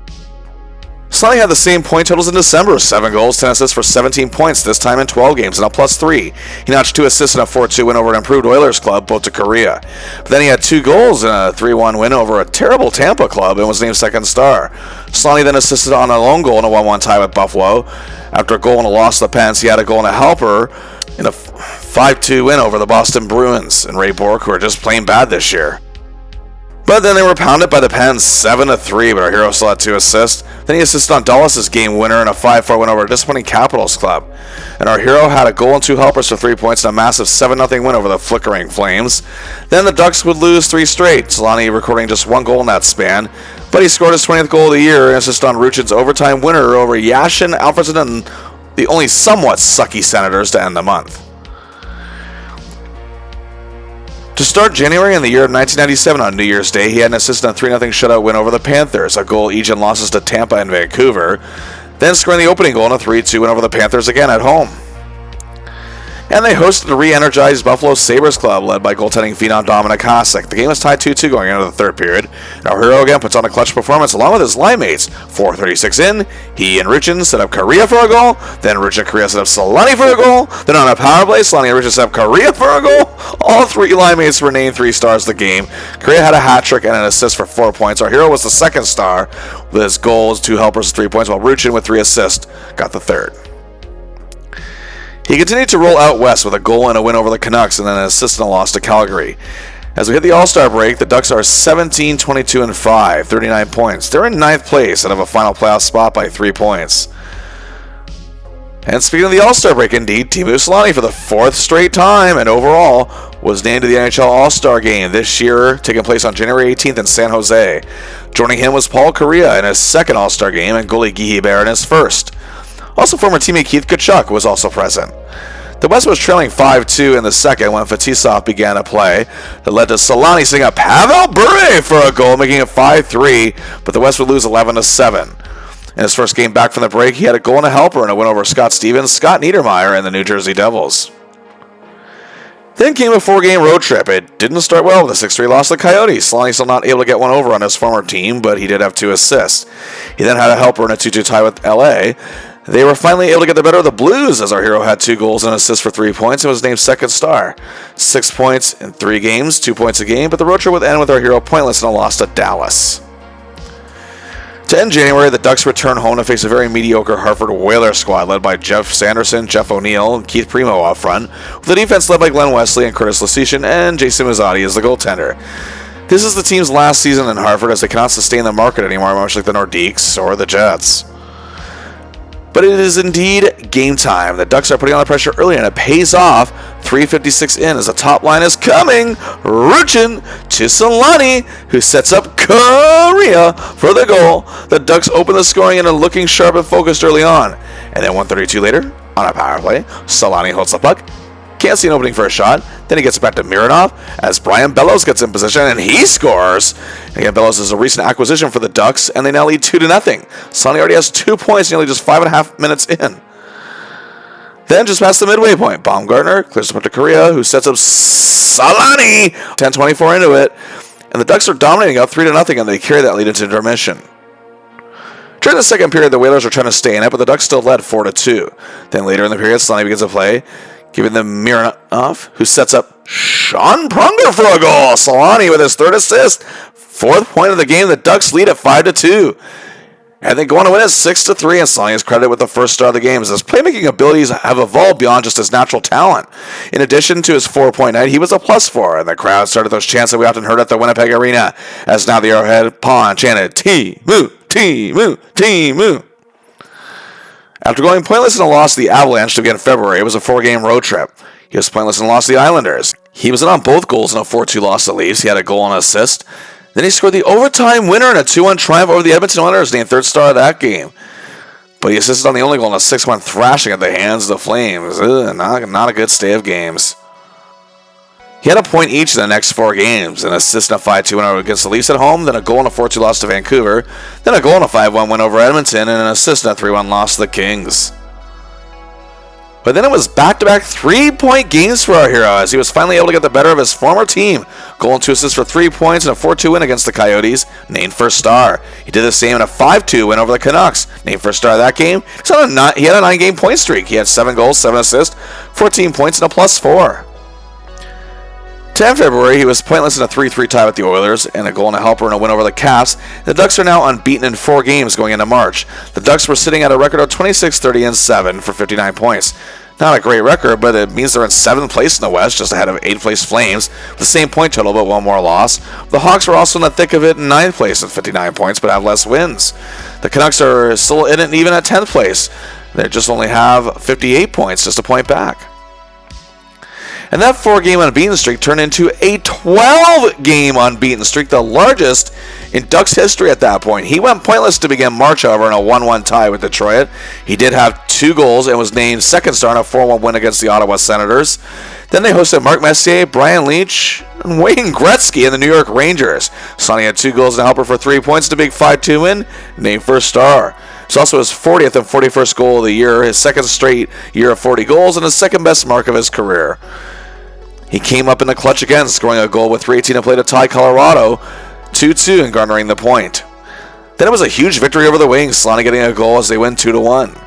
Selanne had the same point totals in December, 7 goals, 10 assists for 17 points, this time in 12 games, and a +3. He notched 2 assists in a 4-2 win over an improved Oilers club, both to Kariya. But then he had 2 goals in a 3-1 win over a terrible Tampa club and was named second star. Selanne then assisted on a lone goal in a 1-1 tie with Buffalo. After a goal and a loss to the Pens, he had a goal and a helper in a 5-2 win over the Boston Bruins and Ray Bourque, who are just plain bad this year. But then they were pounded by the Pens 7-3, but our hero still had 2 assists. Then he assisted on Dallas' game winner in a 5-4 win over a disappointing Capitals club. And our hero had a goal and 2 helpers for 3 points in a massive 7-0 win over the flickering Flames. Then the Ducks would lose 3 straight, Selanne recording just 1 goal in that span. But he scored his 20th goal of the year and assisted on Ruchin's overtime winner over Yashin, Alfredson, and the only somewhat sucky Senators to end the month. To start January in the year of 1997 on New Year's Day, he had an assist in a 3-0 shutout win over the Panthers, a goal each in losses to Tampa and Vancouver, then scoring the opening goal in a 3-2 win over the Panthers again at home. And they hosted a re-energized Buffalo Sabres club led by goaltending phenom Dominik Hasek. The game was tied 2-2 going into the third period. And our hero again puts on a clutch performance along with his line mates. 4:36 in, he and Ruchin set up Kariya for a goal. Then Ruchin and Kariya set up Selanne for a goal. Then on a power play, Selanne and Ruchin set up Kariya for a goal. All 3 line mates were named 3 stars of the game. Kariya had a hat trick and an assist for 4 points. Our hero was the second star with his goals, 2 helpers, 3 points, while Ruchin with 3 assists got the third. He continued to roll out west with a goal and a win over the Canucks and then an assist and a loss to Calgary. As we hit the All-Star break, the Ducks are 17-22-5, 39 points. They're in 9th place out of a final playoff spot by 3 points. And speaking of the All-Star break, indeed, Teemu Selanne for the 4th straight time and overall was named to the NHL All-Star Game this year, taking place on January 18th in San Jose. Joining him was Paul Kariya in his second All-Star Game and goalie Guy Hebert in his first. Also, former teammate Keith Tkachuk was also present. The West was trailing 5-2 in the second when Fetisov began a play that led to Selanne setting up Pavel Bure for a goal, making it 5-3, but the West would lose 11-7. In his first game back from the break, he had a goal and a helper in a win over Scott Stevens, Scott Niedermayer, and the New Jersey Devils. Then came a 4-game road trip. It didn't start well with a 6-3 loss to the Coyotes. Selanne still not able to get one over on his former team, but he did have 2 assists. He then had a helper in a 2-2 tie with LA. They were finally able to get the better of the Blues as our hero had 2 goals and assists for 3 points and was named second star. 6 points in 3 games, 2 points a game, but the road trip would end with our hero pointless in a loss to Dallas. To end January, the Ducks return home to face a very mediocre Hartford Whalers squad led by Jeff Sanderson, Jeff O'Neill, and Keith Primo up front, with the defense led by Glenn Wesley and Curtis Lasician and Jason Mazzotti as the goaltender. This is the team's last season in Hartford as they cannot sustain the market anymore, much like the Nordiques or the Jets. But it is indeed game time. The Ducks are putting on the pressure early and it pays off. 3:56 in as the top line is coming. Ruchin to Selanne, who sets up Kariya for the goal. The Ducks open the scoring and are looking sharp and focused early on. And then 1:32 later, on a power play, Selanne holds the puck. Can't see an opening for a shot. Then he gets it back to Mironov as Brian Bellows gets in position and he scores. And again, Bellows is a recent acquisition for the Ducks and they now lead 2-0. Selanne already has 2 points nearly just 5.5 minutes in. Then just past the midway point, Baumgartner clears the puck to Kariya, who sets up Selanne. 10:24 into it. And the Ducks are dominating up 3-0 and they carry that lead into intermission. During the second period, the Whalers were trying to stay in it, but the Ducks still led 4-2. Then later in the period, Selanne begins to play, giving them Mironov, who sets up Sean Prunger for a goal. Selanne with his third assist. Fourth point of the game, the Ducks lead at 5-2. And they go on to win at 6-3, and Selanne is credited with the first star of the game, as his playmaking abilities have evolved beyond just his natural talent. In addition to his 4-point night, he was a +4, and the crowd started those chants that we often heard at the Winnipeg Arena, as now the Arrowhead Pond chanted, Teemu, Teemu, Teemu. After going pointless in a loss to the Avalanche to begin February, it was a 4-game road trip. He was pointless in a loss to the Islanders. He was in on both goals in a 4-2 loss to the Leafs. He had a goal and an assist. Then he scored the overtime winner in a 2-1 triumph over the Edmonton Oilers, named third star of that game. But he assisted on the only goal in a 6-1 thrashing at the hands of the Flames. Not a good stay of games. He had a point each in the next 4 games, an assist in a 5-2 win against the Leafs at home, then a goal in a 4-2 loss to Vancouver, then a goal in a 5-1 win over Edmonton, and an assist in a 3-1 loss to the Kings. But then it was back-to-back 3-point games for our hero, as he was finally able to get the better of his former team. Goal and 2 assists for 3 points and a 4-2 win against the Coyotes, named first star. He did the same in a 5-2 win over the Canucks, named first star of that game. He had a 9-game point streak. He had 7 goals, 7 assists, 14 points, and a +4. 10 February, he was pointless in a 3-3 tie with the Oilers, and a goal and a helper in a win over the Caps. The Ducks are now unbeaten in 4 games going into March. The Ducks were sitting at a record of 26-30-7 for 59 points. Not a great record, but it means they're in 7th place in the West, just ahead of 8th place Flames, with the same point total but 1 more loss. The Hawks are also in the thick of it in 9th place with 59 points, but have less wins. The Canucks are still in it even at 10th place. They just only have 58 points, just a point back. And that 4-game unbeaten streak turned into a 12-game unbeaten streak, the largest in Ducks history at that point. He went pointless to begin March, however, in a 1-1 tie with Detroit. He did have 2 goals and was named second star in a 4-1 win against the Ottawa Senators. Then they hosted Mark Messier, Brian Leetch, and Wayne Gretzky and the New York Rangers. Sonny had 2 goals and a helper for 3 points in a big 5-2 win, named first star. It's also his 40th and 41st goal of the year, his second straight year of 40 goals, and his second best mark of his career. He came up in the clutch again, scoring a goal with 3:18 to play to tie Colorado 2-2 and garnering the point. Then it was a huge victory over the Wings, Selanne getting a goal as they win 2-1.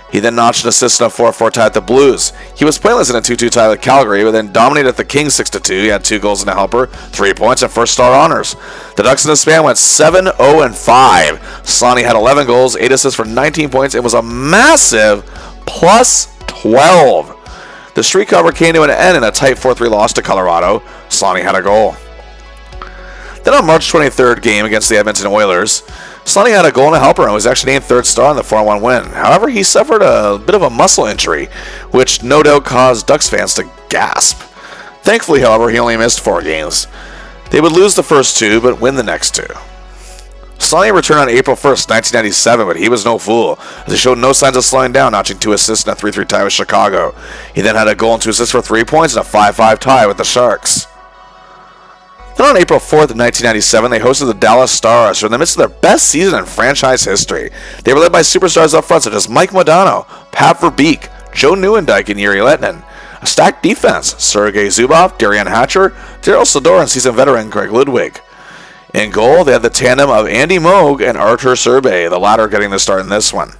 He then notched an assist in a 4-4 tie at the Blues. He was pointless in a 2-2 tie with Calgary, but then dominated the Kings 6-2. He had 2 goals and a helper, 3 points, and first star honors. The Ducks in the span went 7-0-5. Selanne had 11 goals, 8 assists for 19 points. It was a massive +12. The streak, however, came to an end in a tight 4-3 loss to Colorado. Selanne had a goal. Then on March 23rd game against the Edmonton Oilers, Selanne had a goal and a helper and was actually named third star in the 4-1 win. However, he suffered a bit of a muscle injury, which no doubt caused Ducks fans to gasp. Thankfully, however, he only missed 4 games. They would lose the first 2, but win the next 2. Selanne returned on April 1st, 1997, but he was no fool, as he showed no signs of slowing down, notching 2 assists in a 3-3 tie with Chicago. He then had a goal and 2 assists for 3 points in a 5-5 tie with the Sharks. Then on April 4th, 1997, they hosted the Dallas Stars, who were in the midst of their best season in franchise history. They were led by superstars up front such as Mike Modano, Pat Verbeek, Joe Nieuwendyk, and Yuri Lettinen. A stacked defense, Sergei Zubov, Darian Hatcher, Daryl Sador, and seasoned veteran Greg Ludwig. In goal, they had the tandem of Andy Moog and Artur Serbe, the latter getting the start in this one.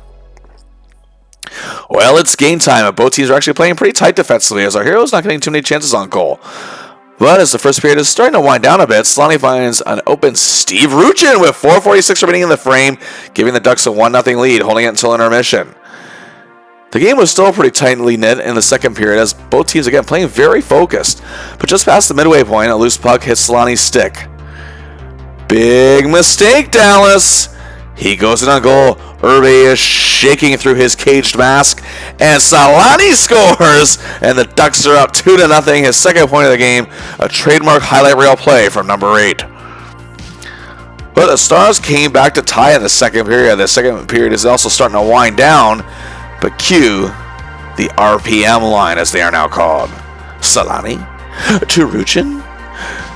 Well, it's game time, and both teams are actually playing pretty tight defensively, as our hero's not getting too many chances on goal. But as the first period is starting to wind down a bit, Selanne finds an open Steve Ruchin with 4:46 remaining in the frame, giving the Ducks a 1-0 lead, holding it until intermission. The game was still pretty tightly knit in the second period, as both teams again playing very focused. But just past the midway point, a loose puck hits Selanne's stick. Big mistake, Dallas! He goes in on goal. Irbe is shaking through his caged mask, and Selanne scores, and the Ducks are up 2-0. His second point of the game, a trademark highlight reel play from number 8. But the Stars came back to tie in the second period. The second period is also starting to wind down, but cue the RPM line, as they are now called. Selanne to Ruchin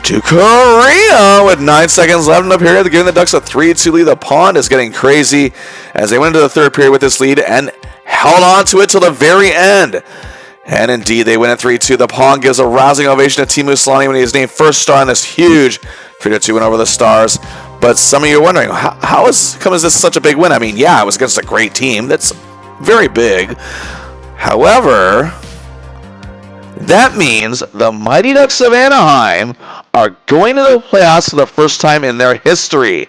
to Kariya with 9 seconds left in the period, giving the Ducks a 3-2 lead. The Pond is getting crazy as they went into the third period with this lead and held on to it till the very end. And indeed, they win at 3-2. The Pond gives a rousing ovation to Teemu Selanne when he is named first star in this huge 3-2 win over the Stars. But some of you are wondering, how is this such a big win? I mean, yeah, it was against a great team. That's very big. However, that means the Mighty Ducks of Anaheim are going to the playoffs for the first time in their history.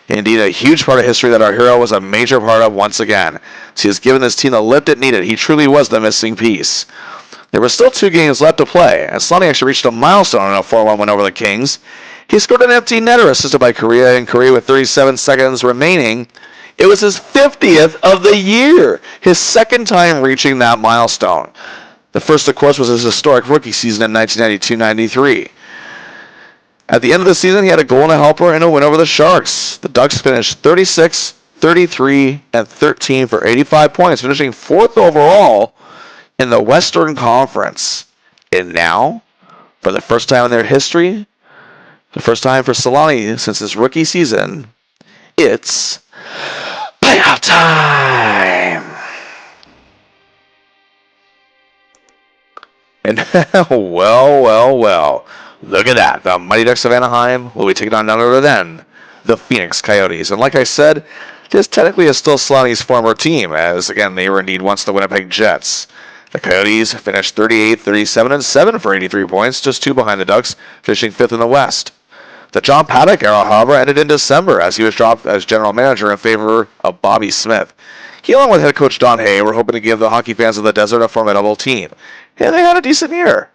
Indeed, a huge part of history that our hero was a major part of once again. So he has given this team the lift it needed. He truly was the missing piece. There were still 2 games left to play, and Selanne actually reached a milestone in a 4-1 win over the Kings. He scored an empty netter assisted by Kariya, and Kariya with 37 seconds remaining. It was his 50th of the year, his second time reaching that milestone. The first, of course, was his historic rookie season in 1992-93. At the end of the season, he had a goal and a helper and a win over the Sharks. The Ducks finished 36, 33, and 13 for 85 points, finishing 4th overall in the Western Conference. And now, for the first time in their history, the first time for Selanne since his rookie season, it's playoff time! And well. Look at that. The Mighty Ducks of Anaheim will be taking on none other than the Phoenix Coyotes. And like I said, this technically is still Selanne's former team, as again, they were indeed once the Winnipeg Jets. The Coyotes finished 38, 37, and 7 for 83 points, just 2 behind the Ducks, finishing 5th in the West. The John Paddock era, however, ended in December as he was dropped as general manager in favor of Bobby Smith. He, along with head coach Don Hay, were hoping to give the hockey fans of the desert a formidable team. And they had a decent year.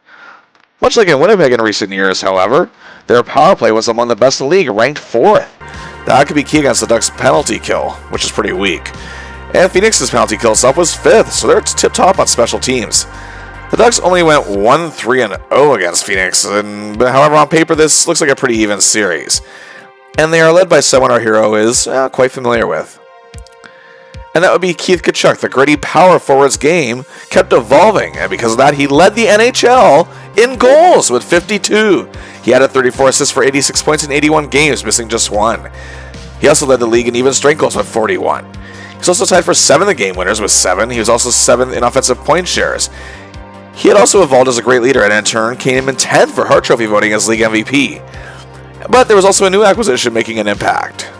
Much like in Winnipeg in recent years, however, their power play was among the best in the league, ranked 4th. That could be key against the Ducks' penalty kill, which is pretty weak. And Phoenix's penalty kill itself was 5th, so they're tip-top on special teams. The Ducks only went 1-3-0 against Phoenix, but however, on paper, this looks like a pretty even series. And they are led by someone our hero is quite familiar with. And that would be Keith Tkachuk. The gritty power forward's game kept evolving, and because of that, he led the NHL in goals with 52. He added 34 assists for 86 points in 81 games, missing just 1. He also led the league in even strength goals with 41. He's also tied for 7 of the game winners with 7. He was also 7th in offensive point shares. He had also evolved as a great leader, and in turn came in 10th for Hart Trophy voting as league MVP. But there was also a new acquisition making an impact.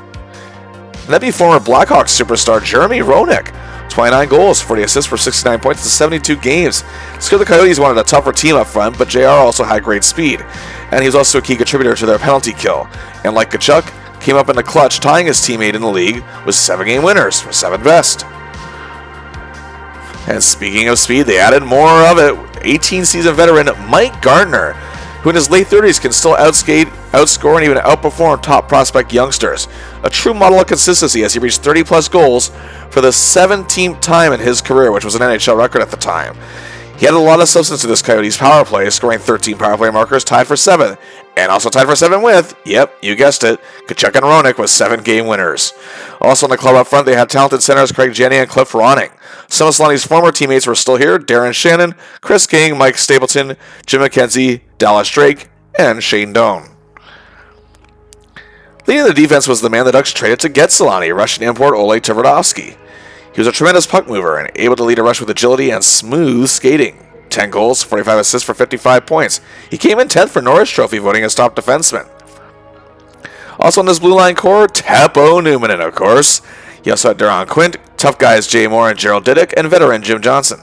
That'd be former Blackhawks superstar Jeremy Roenick. 29 goals, 40 assists for 69 points in 72 games. Still, the Coyotes wanted a tougher team up front, but JR also had great speed. And he was also a key contributor to their penalty kill. And like Tkachuk, came up in the clutch, tying his teammate in the league with 7 game winners for 7th best. And speaking of speed, they added more of it. 18-season veteran Mike Gardner, who in his late 30s can still outskate, outscore, and even outperform top prospect youngsters. A true model of consistency as he reached 30-plus goals for the 17th time in his career, which was an NHL record at the time. He had a lot of substance to this Coyotes power play, scoring 13 power play markers, tied for 7th, and also tied for 7th with, yep, you guessed it, Tkachuk and Roenick with 7 game winners. Also in the club up front, they had talented centers Craig Janney and Cliff Ronning. Some of Selanne's former teammates were still here: Darren Shannon, Chris King, Mike Stapleton, Jim McKenzie, Dallas Drake, and Shane Doan. Leading the defense was the man the Ducks traded to get Selanne, Russian import Oleg Tverdovsky. He was a tremendous puck mover and able to lead a rush with agility and smooth skating. 10 goals, 45 assists for 55 points. He came in 10th for Norris Trophy voting as top defenseman. Also on this blue line core, Teppo Numminen, of course. He also had Duron Quint, tough guys Jay Moore and Gerald Didick, and veteran Jim Johnson.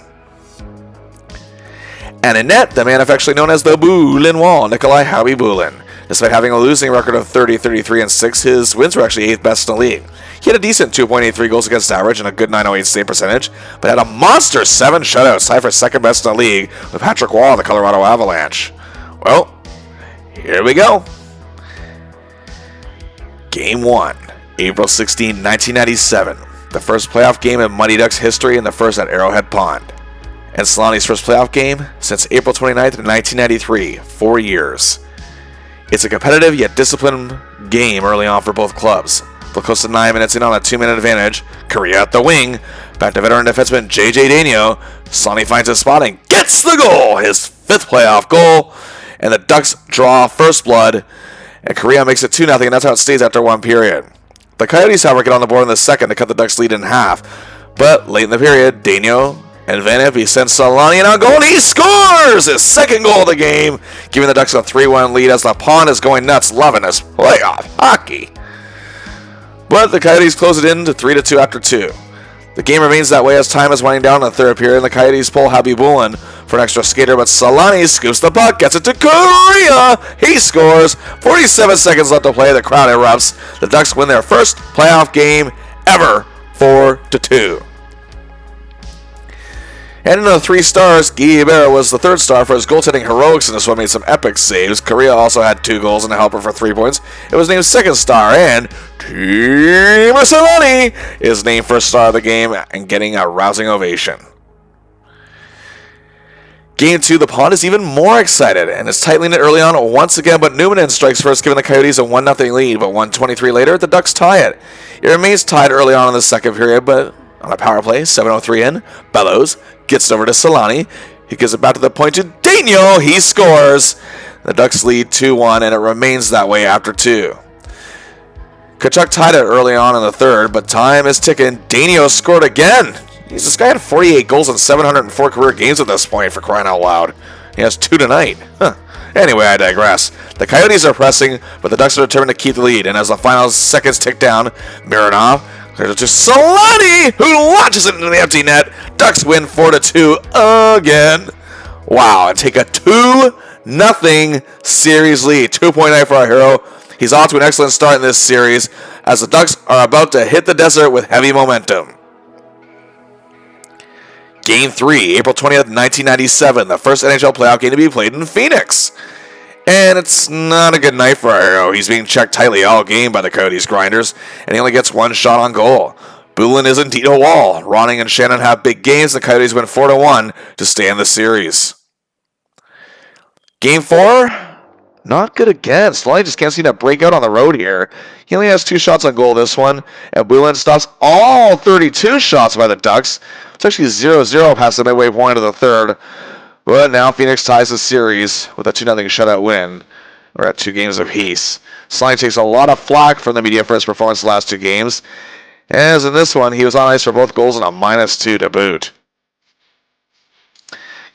And in net, the man affectionately known as the Bulin Wall, Nikolai Howie Bulin. Despite having a losing record of 30, 33, and 6, his wins were actually 8th best in the league. He had a decent 2.83 goals against average and a good .908 save percentage, but had a monster 7 shutouts, tied for 2nd best in the league with Patrick Wall of the Colorado Avalanche. Well, here we go. Game 1, April 16, 1997. The first playoff game in Mighty Ducks history and the first at Arrowhead Pond. And Selanne's first playoff game since April 29th, 1993, 4 years. It's a competitive yet disciplined game early on for both clubs. For close to 9 minutes in on a 2-minute advantage, Kariya at the wing, back to veteran defenseman J.J. Daigneault. Selanne finds his spot and gets the goal, his 5th playoff goal, and the Ducks draw first blood, and Kariya makes it 2-0, and that's how it stays after 1 period. The Coyotes, however, get on the board in the second to cut the Ducks' lead in half, but late in the period, Daigneault and Van Impe sends Selanne on goal, and he scores his 2nd goal of the game, giving the Ducks a 3-1 lead as the Pond is going nuts, loving this playoff hockey. But the Coyotes close it in to 3-2 after 2. The game remains that way as time is winding down in the third period, and the Coyotes pull Khabibulin for an extra skater, but Selanne scoops the puck, gets it to Kariya. He scores. 47 seconds left to play. The crowd erupts. The Ducks win their first playoff game ever, 4-2. And in the 3 stars, Guy Hebert was the third star for his goaltending heroics in this one, made some epic saves. Kariya also had 2 goals and a helper for 3 points. It was named second star, and Teemu Selanne is named first star of the game and getting a rousing ovation. Game 2, the Pond is even more excited and is tightly knit early on once again, but Newman strikes first, giving the Coyotes a 1-0 lead, but 1:23 later, the Ducks tie it. It remains tied early on in the second period, but on a power play, 7:03 in, Bellows gets it over to Selanne. He gives it back to the point to Daniel. He scores. The Ducks lead 2-1, and it remains that way after 2. Tkachuk tied it early on in the third, but time is ticking. Daniel scored again. This guy had 48 goals in 704 career games at this point, for crying out loud. He has 2 tonight. Anyway, I digress. The Coyotes are pressing, but the Ducks are determined to keep the lead, and as the final seconds tick down, Mironov clears it to Selanne, who launches it into the empty net. Ducks win 4-2 again. Wow, and take a 2-0 series lead. 2-point night for our hero. He's off to an excellent start in this series, as the Ducks are about to hit the desert with heavy momentum. Game 3, April 20th, 1997, the first NHL playoff game to be played in Phoenix. And it's not a good night for our hero. He's being checked tightly all game by the Coyotes grinders, and he only gets 1 shot on goal. Bulin is indeed a wall. Ronning and Shannon have big games. The Coyotes win 4-1 to stay in the series. Game 4, not good again. Selanne just can't seem to break out on the road here. He only has 2 shots on goal this one, and Bulin stops all 32 shots by the Ducks. It's actually 0-0 past the midway point of the third. But now Phoenix ties the series with a 2-0 shutout win. We're at 2 games apiece. Selanne takes a lot of flack from the media for his performance the last 2 games. As in this one, he was on ice for both goals and a -2 to boot.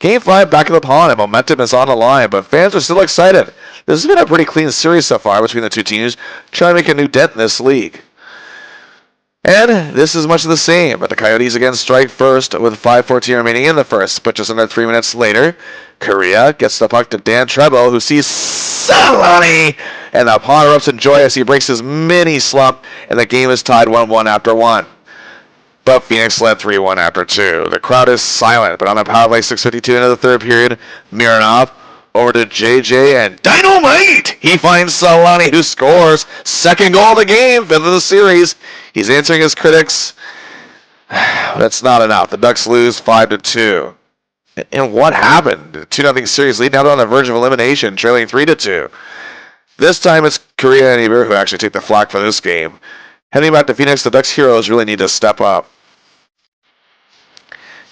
Game 5 back in the Pond, and momentum is on the line, but fans are still excited. This has been a pretty clean series so far between the 2 teams, trying to make a new dent in this league. And this is much of the same, but the Coyotes again strike first with 5:14 remaining in the first, but just under 3 minutes later, Kariya gets the puck to Dan Treble, who sees Selanne, and the Pond erupts in joy as he breaks his mini slump, and the game is tied 1-1 after 1. But Phoenix led 3-1 after 2. The crowd is silent, but on the power play, 6:52 into the third period, Mironov over to JJ, and dynamite! He finds Selanne, who scores. Second goal of the game, 5th of the series. He's answering his critics. That's not enough. The Ducks lose 5-2. And what happened? 2-0 series lead, now they're on the verge of elimination, trailing 3-2. This time it's Kariya and Hebert who actually take the flak for this game. Heading back to Phoenix, the Ducks heroes really need to step up.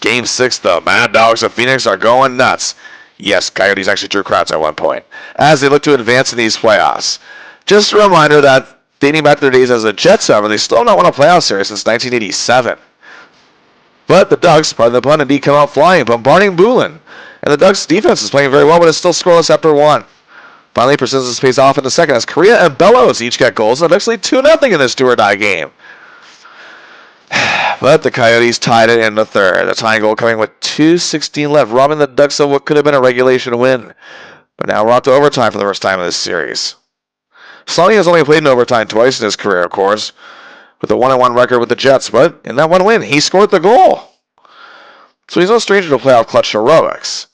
Game 6, the Mad Dogs of Phoenix are going nuts. Yes, Coyotes actually drew crowds at one point, as they look to advance in these playoffs. Just a reminder that dating back to their days as the Jets, however, they still have not won a playoff series since 1987. But the Ducks, pardon the pun, indeed come out flying, bombarding Bulin. And the Ducks' defense is playing very well, but it's still scoreless after 1. Finally, persistence pays off in the second as Kariya and Bellows each get goals, and the Ducks lead 2-0 in this do-or-die game. But the Coyotes tied it in the third. The tying goal coming with 2:16 left, robbing the Ducks of what could have been a regulation win. But now we're on to overtime for the first time in this series. Selanne has only played in overtime twice in his career, of course, with a 1-1 record with the Jets, but in that one win, he scored the goal. So he's no stranger to playoff clutch heroics.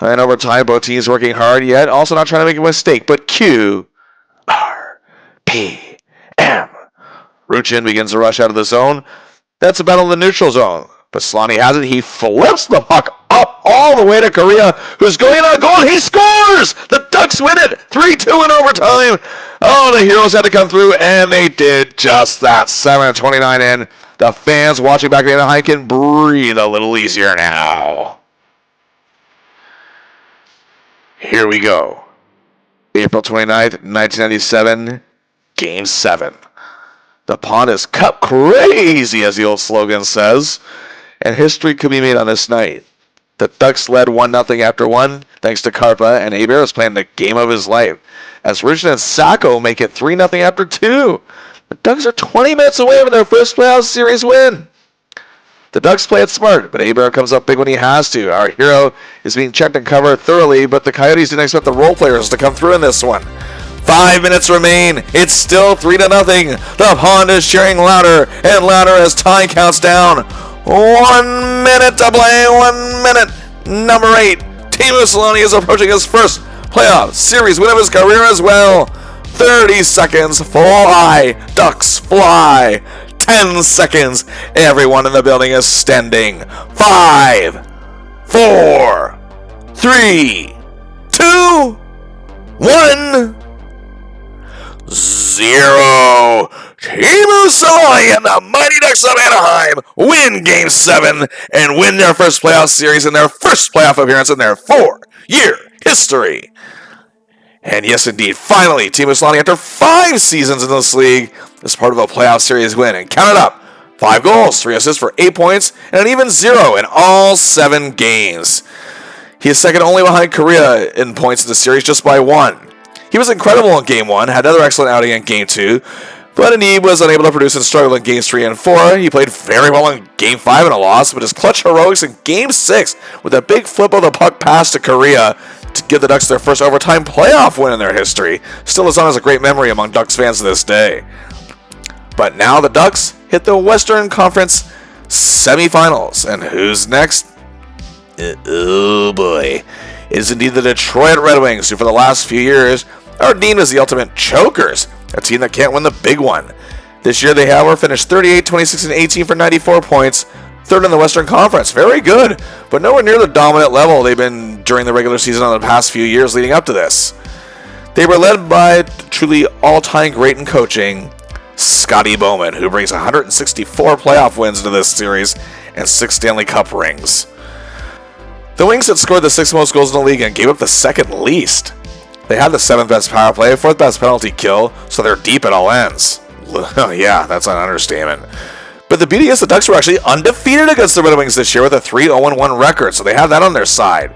In overtime, both teams working hard, yet also not trying to make a mistake, but Q, R, P, M. Ruchin begins to rush out of the zone. That's a battle in the neutral zone. But Selanne has it. He flips the puck up all the way to Kariya, who's going on goal. He scores! The Ducks win it! 3-2 in overtime. Oh, the heroes had to come through, and they did just that. 7:29 in. The fans watching back at Anaheim can breathe a little easier now. Here we go. April 29th, 1997, Game 7. The Pond is cup crazy, as the old slogan says, and history could be made on this night. The Ducks led 1-0 after 1, thanks to Karpa, and Hebert is playing the game of his life, as Richard and Sacco make it 3-0 after 2. The Ducks are 20 minutes away from their first playoff series win. The Ducks play it smart, but Abear comes up big when he has to. Our hero is being checked and covered thoroughly, but the Coyotes didn't expect the role players to come through in this one. 5 minutes remain. It's still 3-0. The pond is cheering louder and louder as time counts down. 1 minute to play. 1 minute. Number 8. Teemu Selanne is approaching his first playoff series win of his career as well. 30 seconds. Fly. Ducks fly. 10 seconds. Everyone in the building is standing. 5, 4, 3, 2, 1, 0. Teemu Selanne and the Mighty Ducks of Anaheim win Game 7 and win their first playoff series in their first playoff appearance in their 4-year history. And yes, indeed, finally, Teemu Selanne, after 5 seasons in this league, is part of a playoff series win. And count it up, 5 goals, 3 assists for 8 points, and an even 0 in all 7 games. He is second only behind Kariya in points in the series, just by 1. He was incredible in Game 1, had another excellent outing in Game 2, but indeed was unable to produce and struggled in Games 3 and 4. He played very well in Game 5 in a loss, but his clutch heroics in Game 6 with a big flip of the puck pass to Kariya to give the Ducks their first overtime playoff win in their history still lives on as a great memory among Ducks fans to this day. But now the Ducks hit the Western Conference semifinals, and who's next? Oh boy. It is indeed the Detroit Red Wings, who for the last few years are deemed as the ultimate chokers, a team that can't win the big one. This year they, however, finished 38, 26, and 18 for 94 points, third in the Western Conference. Very good, but nowhere near the dominant level they've been during the regular season on the past few years leading up to this. They were led by truly all-time great in coaching, Scotty Bowman, who brings 164 playoff wins into this series and 6 Stanley Cup rings. The Wings had scored the 6th most goals in the league and gave up the 2nd least. They had the 7th best power play, 4th best penalty kill, so they're deep at all ends. Yeah, that's an understatement. But the beauty is the Ducks were actually undefeated against the Red Wings this year with a 3-0-1 record, so they have that on their side.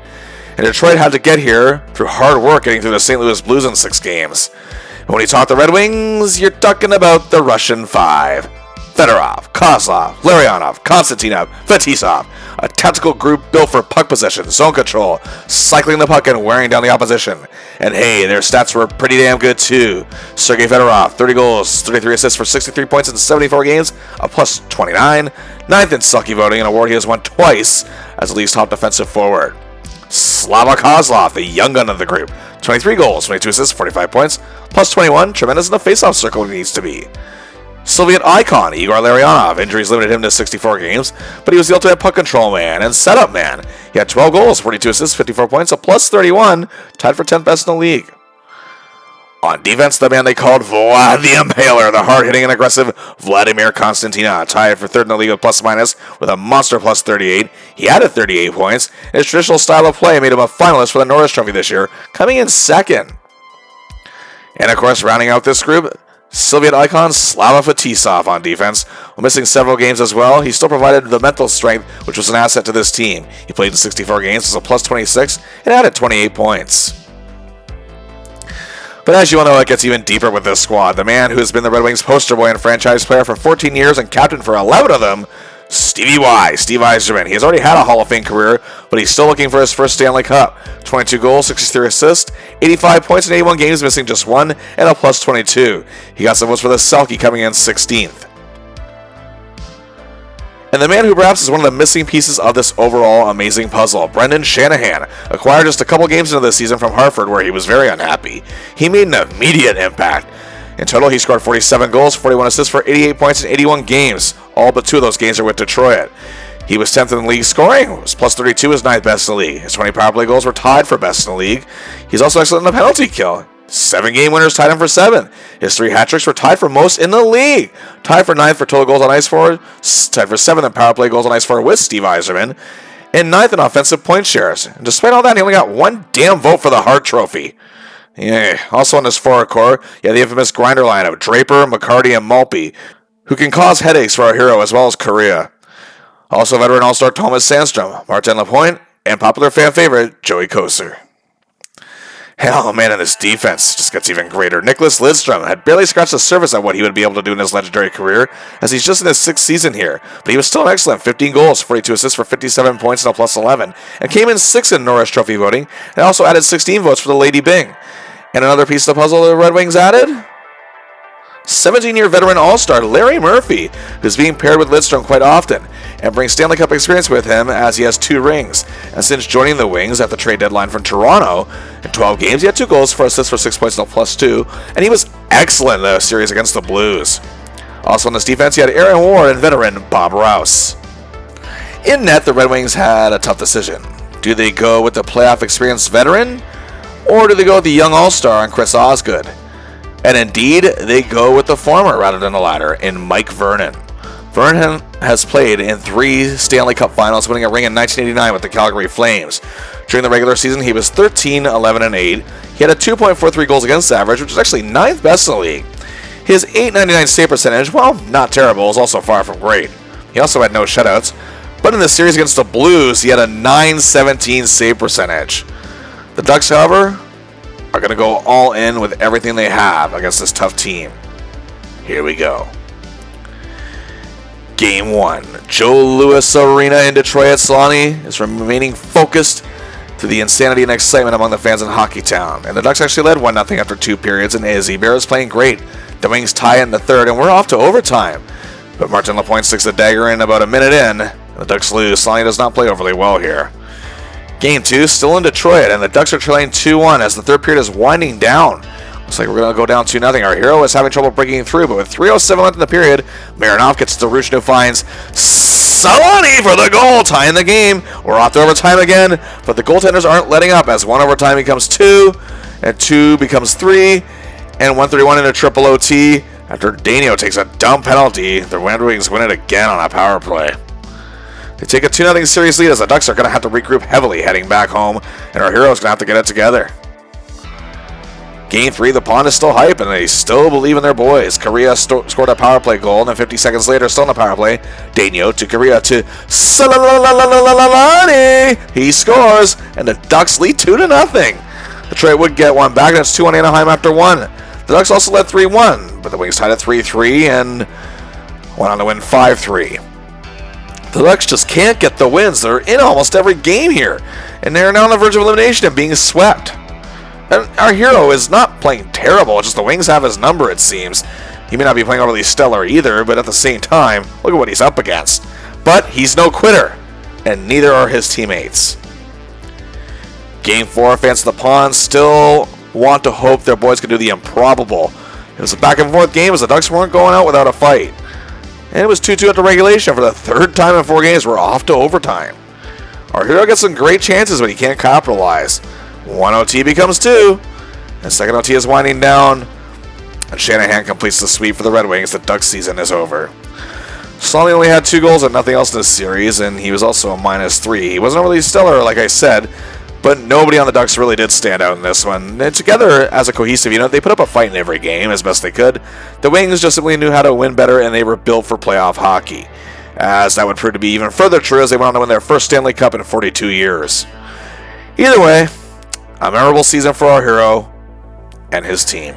And Detroit had to get here through hard work getting through the St. Louis Blues in 6 games. And when you talk the Red Wings, you're talking about the Russian 5. Fedorov, Kozlov, Larionov, Konstantinov, Fetisov, a tactical group built for puck possession, zone control, cycling the puck and wearing down the opposition. And hey, their stats were pretty damn good too. Sergei Fedorov, 30 goals, 33 assists for 63 points in 74 games, a plus 29, 9th in Selke voting, an award he has won twice as the league's top defensive forward. Slava Kozlov, the young gun of the group, 23 goals, 22 assists, 45 points, plus 21, tremendous in the faceoff circle he needs to be. Soviet icon Igor Larionov. Injuries limited him to 64 games, but he was the ultimate puck control man and setup man. He had 12 goals, 42 assists, 54 points, a plus 31, tied for 10th best in the league. On defense, the man they called Vlad the Impaler, the hard-hitting and aggressive Vladimir Konstantinov, tied for 3rd in the league with plus-minus with a monster plus 38. He added 38 points, and his traditional style of play made him a finalist for the Norris Trophy this year, coming in 2nd. And of course, rounding out this group, Soviet icon Slava Fetisov on defense. While missing several games as well, he still provided the mental strength, which was an asset to this team. He played in 64 games, was a plus 26, and added 28 points. But as you all know, it gets even deeper with this squad. The man who has been the Red Wings poster boy and franchise player for 14 years and captain for 11 of them, Steve Yzerman. He has already had a Hall of Fame career, but he's still looking for his first Stanley Cup. 22 goals, 63 assists, 85 points in 81 games, missing just 1, and a plus 22. He got some votes for the Selke, coming in 16th. And the man who perhaps is one of the missing pieces of this overall amazing puzzle, Brendan Shanahan, acquired just a couple games into this season from Hartford where he was very unhappy. He made an immediate impact. In total, he scored 47 goals, 41 assists for 88 points in 81 games. All but 2 of those games are with Detroit. He was 10th in the league scoring. His plus 32 is 9th best in the league. His 20 power play goals were tied for best in the league. He's also excellent in the penalty kill. 7 game winners tied him for 7th. His 3 hat tricks were tied for most in the league. Tied for 9th for total goals on ice for, tied for 7th in power play goals on ice for with Steve Yzerman. And 9th in offensive point shares. And despite all that, he only got 1 damn vote for the Hart Trophy. Yeah, also on his forward core, you have the infamous grinder line of Draper, McCarty, and Maltby, who can cause headaches for our hero as well as Kariya. Also veteran all-star Thomas Sandstrom, Martin Lapointe, and popular fan favorite Joey Kocur. Oh man, and this defense just gets even greater. Nicholas Lidstrom had barely scratched the surface of what he would be able to do in his legendary career, as he's just in his 6th season here. But he was still an excellent 15 goals, 42 assists for 57 points and a plus 11, and came in 6th in Norris Trophy voting, and also added 16 votes for the Lady Byng. And another piece of the puzzle the Red Wings added? 17-year veteran all-star Larry Murphy, who's being paired with Lidstrom quite often, and brings Stanley Cup experience with him as he has 2 rings. And since joining the Wings at the trade deadline from Toronto, in 12 games he had 2 goals, 4 assists for 6 points and a plus 2, and he was excellent in the series against the Blues. Also on this defense, he had Aaron Ward and veteran Bob Rouse. In net, the Red Wings had a tough decision. Do they go with the playoff experienced veteran, or do they go with the young all-star and Chris Osgood? And indeed, they go with the former rather than the latter in Mike Vernon. Vernon has played in 3 Stanley Cup finals, winning a ring in 1989 with the Calgary Flames. During the regular season, he was 13, 11, and 8. He had a 2.43 goals against average, which is actually 9th best in the league. His .899 save percentage, well, not terrible, is also far from great. He also had no shutouts, but in the series against the Blues, he had a .917 save percentage. The Ducks, however, are going to go all in with everything they have against this tough team. Here we go. Game 1. Joe Louis Arena in Detroit. Selanne is remaining focused through the insanity and excitement among the fans in Hockey Town. And the Ducks actually led 1-0 after 2 periods, and Izzy Bear is playing great. The Wings tie in the 3rd, and we're off to overtime. But Martin Lapointe sticks a dagger in about a minute in, and the Ducks lose. Selanne does not play overly well here. Game 2, still in Detroit, and the Ducks are trailing 2-1 as the 3rd period is winding down. Looks like we're going to go down 2-0. Our hero is having trouble breaking through, but with 3:07 left in the period, Marinov gets to Ruchin, who finds Selanne for the goal, tying the game. We're off to overtime again, but the goaltenders aren't letting up as 1 overtime becomes 2, and 2 becomes 3, and 1:31 into triple OT. After Danio takes a dumb penalty, the Red Wings win it again on a power play. They take a 2-0 series lead as the Ducks are going to have to regroup heavily heading back home, and our heroes going to have to get it together. Game 3, the pond is still hype, and they still believe in their boys. Kariya scored a power play goal, and then 50 seconds later, still in the power play, Danio to Kariya to Selanne. He scores, and the Ducks lead 2-0. Detroit would get one back, and it's 2-1 Anaheim after 1. The Ducks also led 3-1, but the Wings tied at 3-3 and went on to win 5-3. The Ducks just can't get the wins. They're in almost every game here, and they're now on the verge of elimination and being swept. And our hero is not playing terrible, it's just the Wings have his number, it seems. He may not be playing overly stellar either, but at the same time, look at what he's up against. But he's no quitter, and neither are his teammates. Game 4, fans of the pond still want to hope their boys can do the improbable. It was a back and forth game as the Ducks weren't going out without a fight. And it was 2-2 after regulation. For the 3rd time in 4 games, we're off to overtime. Our hero gets some great chances, but he can't capitalize. 1 OT becomes 2, and 2nd OT is winding down, and Shanahan completes the sweep for the Red Wings. The Ducks season is over. Selanne only had 2 goals and nothing else in this series, and he was also a -3. He wasn't really stellar, like I said, but nobody on the Ducks really did stand out in this one. And together, as a cohesive unit, they put up a fight in every game as best they could. The Wings just simply knew how to win better, and they were built for playoff hockey, as that would prove to be even further true as they went on to win their first Stanley Cup in 42 years. Either way, a memorable season for our hero and his team.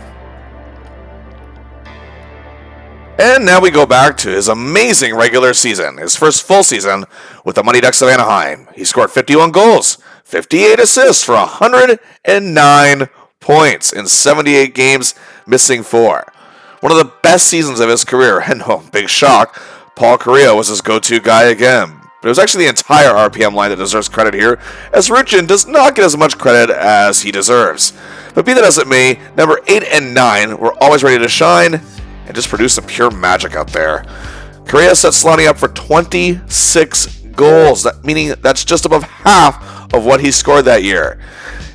And now we go back to his amazing regular season, his first full season with the Mighty Ducks of Anaheim. He scored 51 goals, 58 assists for 109 points in 78 games, missing 4. One of the best seasons of his career, and oh, big shock, Paul Kariya was his go-to guy again. But it was actually the entire RPM line that deserves credit here, as Ruchin does not get as much credit as he deserves. But be that as it may, number 8 and 9 were always ready to shine and just produce some pure magic out there. Kariya set Selanne up for 26 goals, meaning that's just above half of what he scored that year.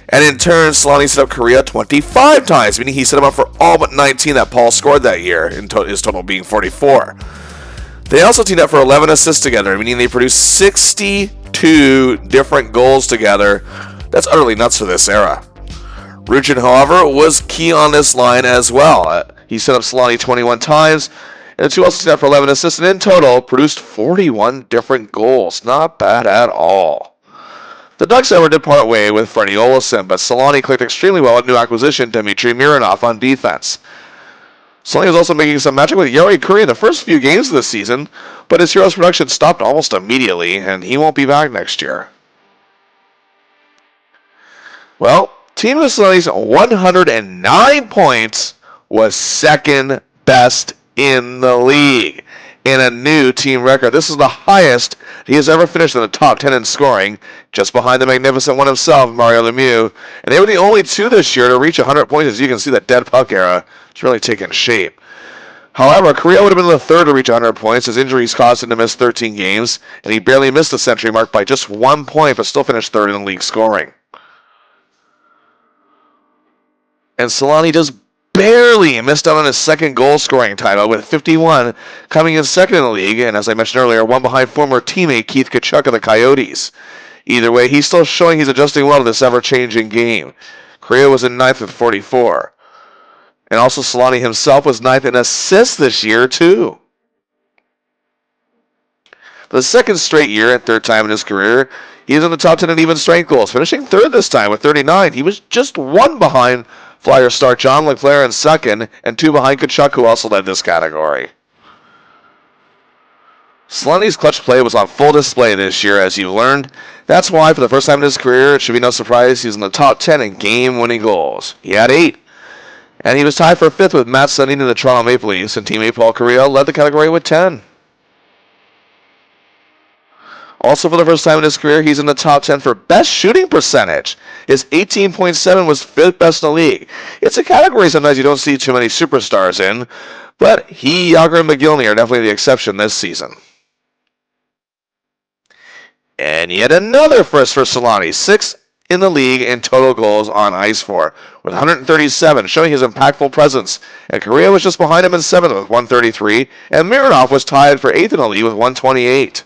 And in turn, Selanne set up Kariya 25 times, meaning he set him up for all but 19 that Paul scored that year, his total being 44. They also teamed up for 11 assists together, meaning they produced 62 different goals together. That's utterly nuts for this era. Ruchin, however, was key on this line as well. He set up Selanne 21 times, and the two also teamed up for 11 assists, and in total produced 41 different goals. Not bad at all. The Ducks, however, did part way with Freddie Olesen, but Selanne clicked extremely well with new acquisition Dmitry Mironov on defense. Selanne was also making some magic with Jari Kurri in the first few games of the season, but his Heroes production stopped almost immediately, and he won't be back next year. Well, Teemu Selanne's 109 points was second best in the league in a new team record. This is the highest he has ever finished in the top 10 in scoring, just behind the magnificent one himself, Mario Lemieux. And they were the only two this year to reach 100 points. As you can see, that dead puck era is really taking shape. However, Kariya would have been the third to reach 100 points. His injuries caused him to miss 13 games, and he barely missed the century mark by just 1 point, but still finished third in the league scoring. And Selanne just barely missed out on his second goal-scoring title, with 51 coming in second in the league, and as I mentioned earlier, one behind former teammate Keith Tkachuk of the Coyotes. Either way, he's still showing he's adjusting well to this ever-changing game. Kariya was in ninth with 44. And also Selanne himself was ninth in assists this year, too. For the second straight year and third time in his career, he is in the top 10 in even strength goals, finishing third this time with 39. He was just one behind Flyer star John LeClaire in second, and two behind Tkachuk, who also led this category. Selanne's clutch play was on full display this year, as you've learned. That's why, for the first time in his career, it should be no surprise he's in the top 10 in game-winning goals. He had 8. And he was tied for 5th with Matt Sundin in the Toronto Maple Leafs, and teammate Paul Kariya led the category with 10. Also, for the first time in his career, he's in the top 10 for best shooting percentage. His 18.7 was 5th best in the league. It's a category sometimes you don't see too many superstars in, but he, Yager, and McGillney are definitely the exception this season. And yet another first for Selanne, 6th in the league in total goals on ice for, with 137, showing his impactful presence. And Kariya was just behind him in 7th with 133, and Mironov was tied for 8th in the league with 128.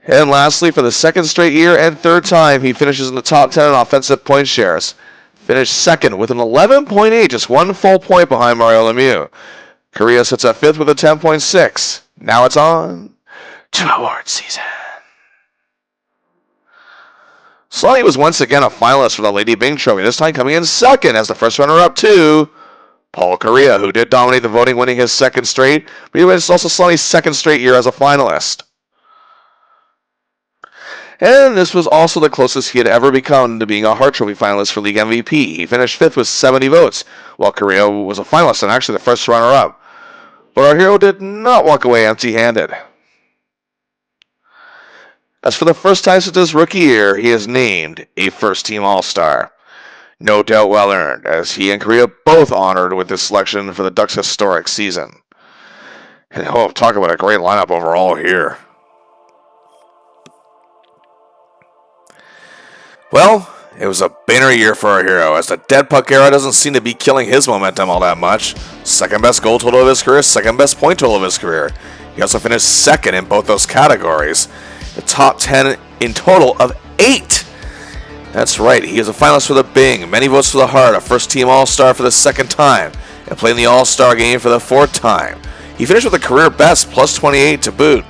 And lastly, for the second straight year and third time, he finishes in the top 10 in offensive point shares. Finished second with an 11.8, just 1 full point behind Mario Lemieux. Kariya sits at 5th with a 10.6. Now it's on to award season. Selanne was once again a finalist for the Lady Byng Trophy, this time coming in second as the first runner-up to Paul Kariya, who did dominate the voting, winning his second straight, but it was also Selanne's second straight year as a finalist. And this was also the closest he had ever become to being a Hart Trophy finalist for League MVP. He finished 5th with 70 votes, while Kariya was a finalist and actually the first runner-up. But our hero did not walk away empty-handed. As for the first time since his rookie year, he is named a first-team All-Star. No doubt well-earned, as he and Kariya both honored with this selection for the Ducks' historic season. And talk about a great lineup overall here. Well, it was a banner year for our hero, as the dead puck era doesn't seem to be killing his momentum all that much. Second best goal total of his career, second best point total of his career. He also finished second in both those categories. The top 10 in total of 8. That's right, he is a finalist for the Byng, many votes for the Hart, a first-team All-Star for the second time, and played in the All-Star game for the 4th time. He finished with a career best, plus 28 to boot.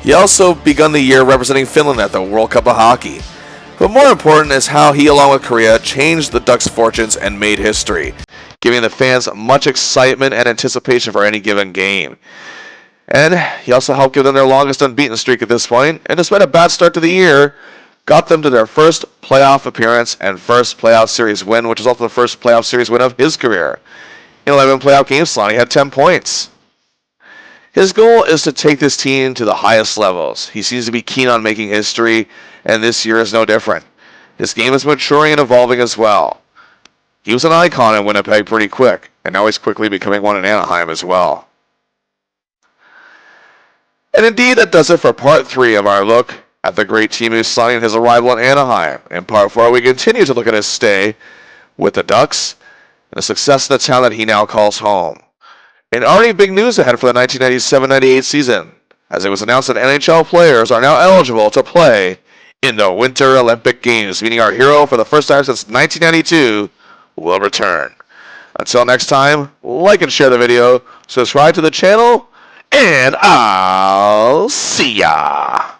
He also begun the year representing Finland at the World Cup of Hockey. But more important is how he, along with Kariya, changed the Ducks' fortunes and made history, giving the fans much excitement and anticipation for any given game. And he also helped give them their longest unbeaten streak at this point, and despite a bad start to the year, got them to their first playoff appearance and first playoff series win, which is also the first playoff series win of his career. In 11 playoff games, Selanne had 10 points. His goal is to take this team to the highest levels. He seems to be keen on making history, and this year is no different. His game is maturing and evolving as well. He was an icon in Winnipeg pretty quick, and now he's quickly becoming one in Anaheim as well. And indeed, that does it for Part 3 of our look at the great Teemu Selanne and his arrival in Anaheim. In Part 4, we continue to look at his stay with the Ducks and the success in the town that he now calls home. And already big news ahead for the 1997-98 season, as it was announced that NHL players are now eligible to play in the Winter Olympic Games, meaning our hero for the first time since 1992 will return. Until next time, like and share the video, subscribe to the channel, and I'll see ya!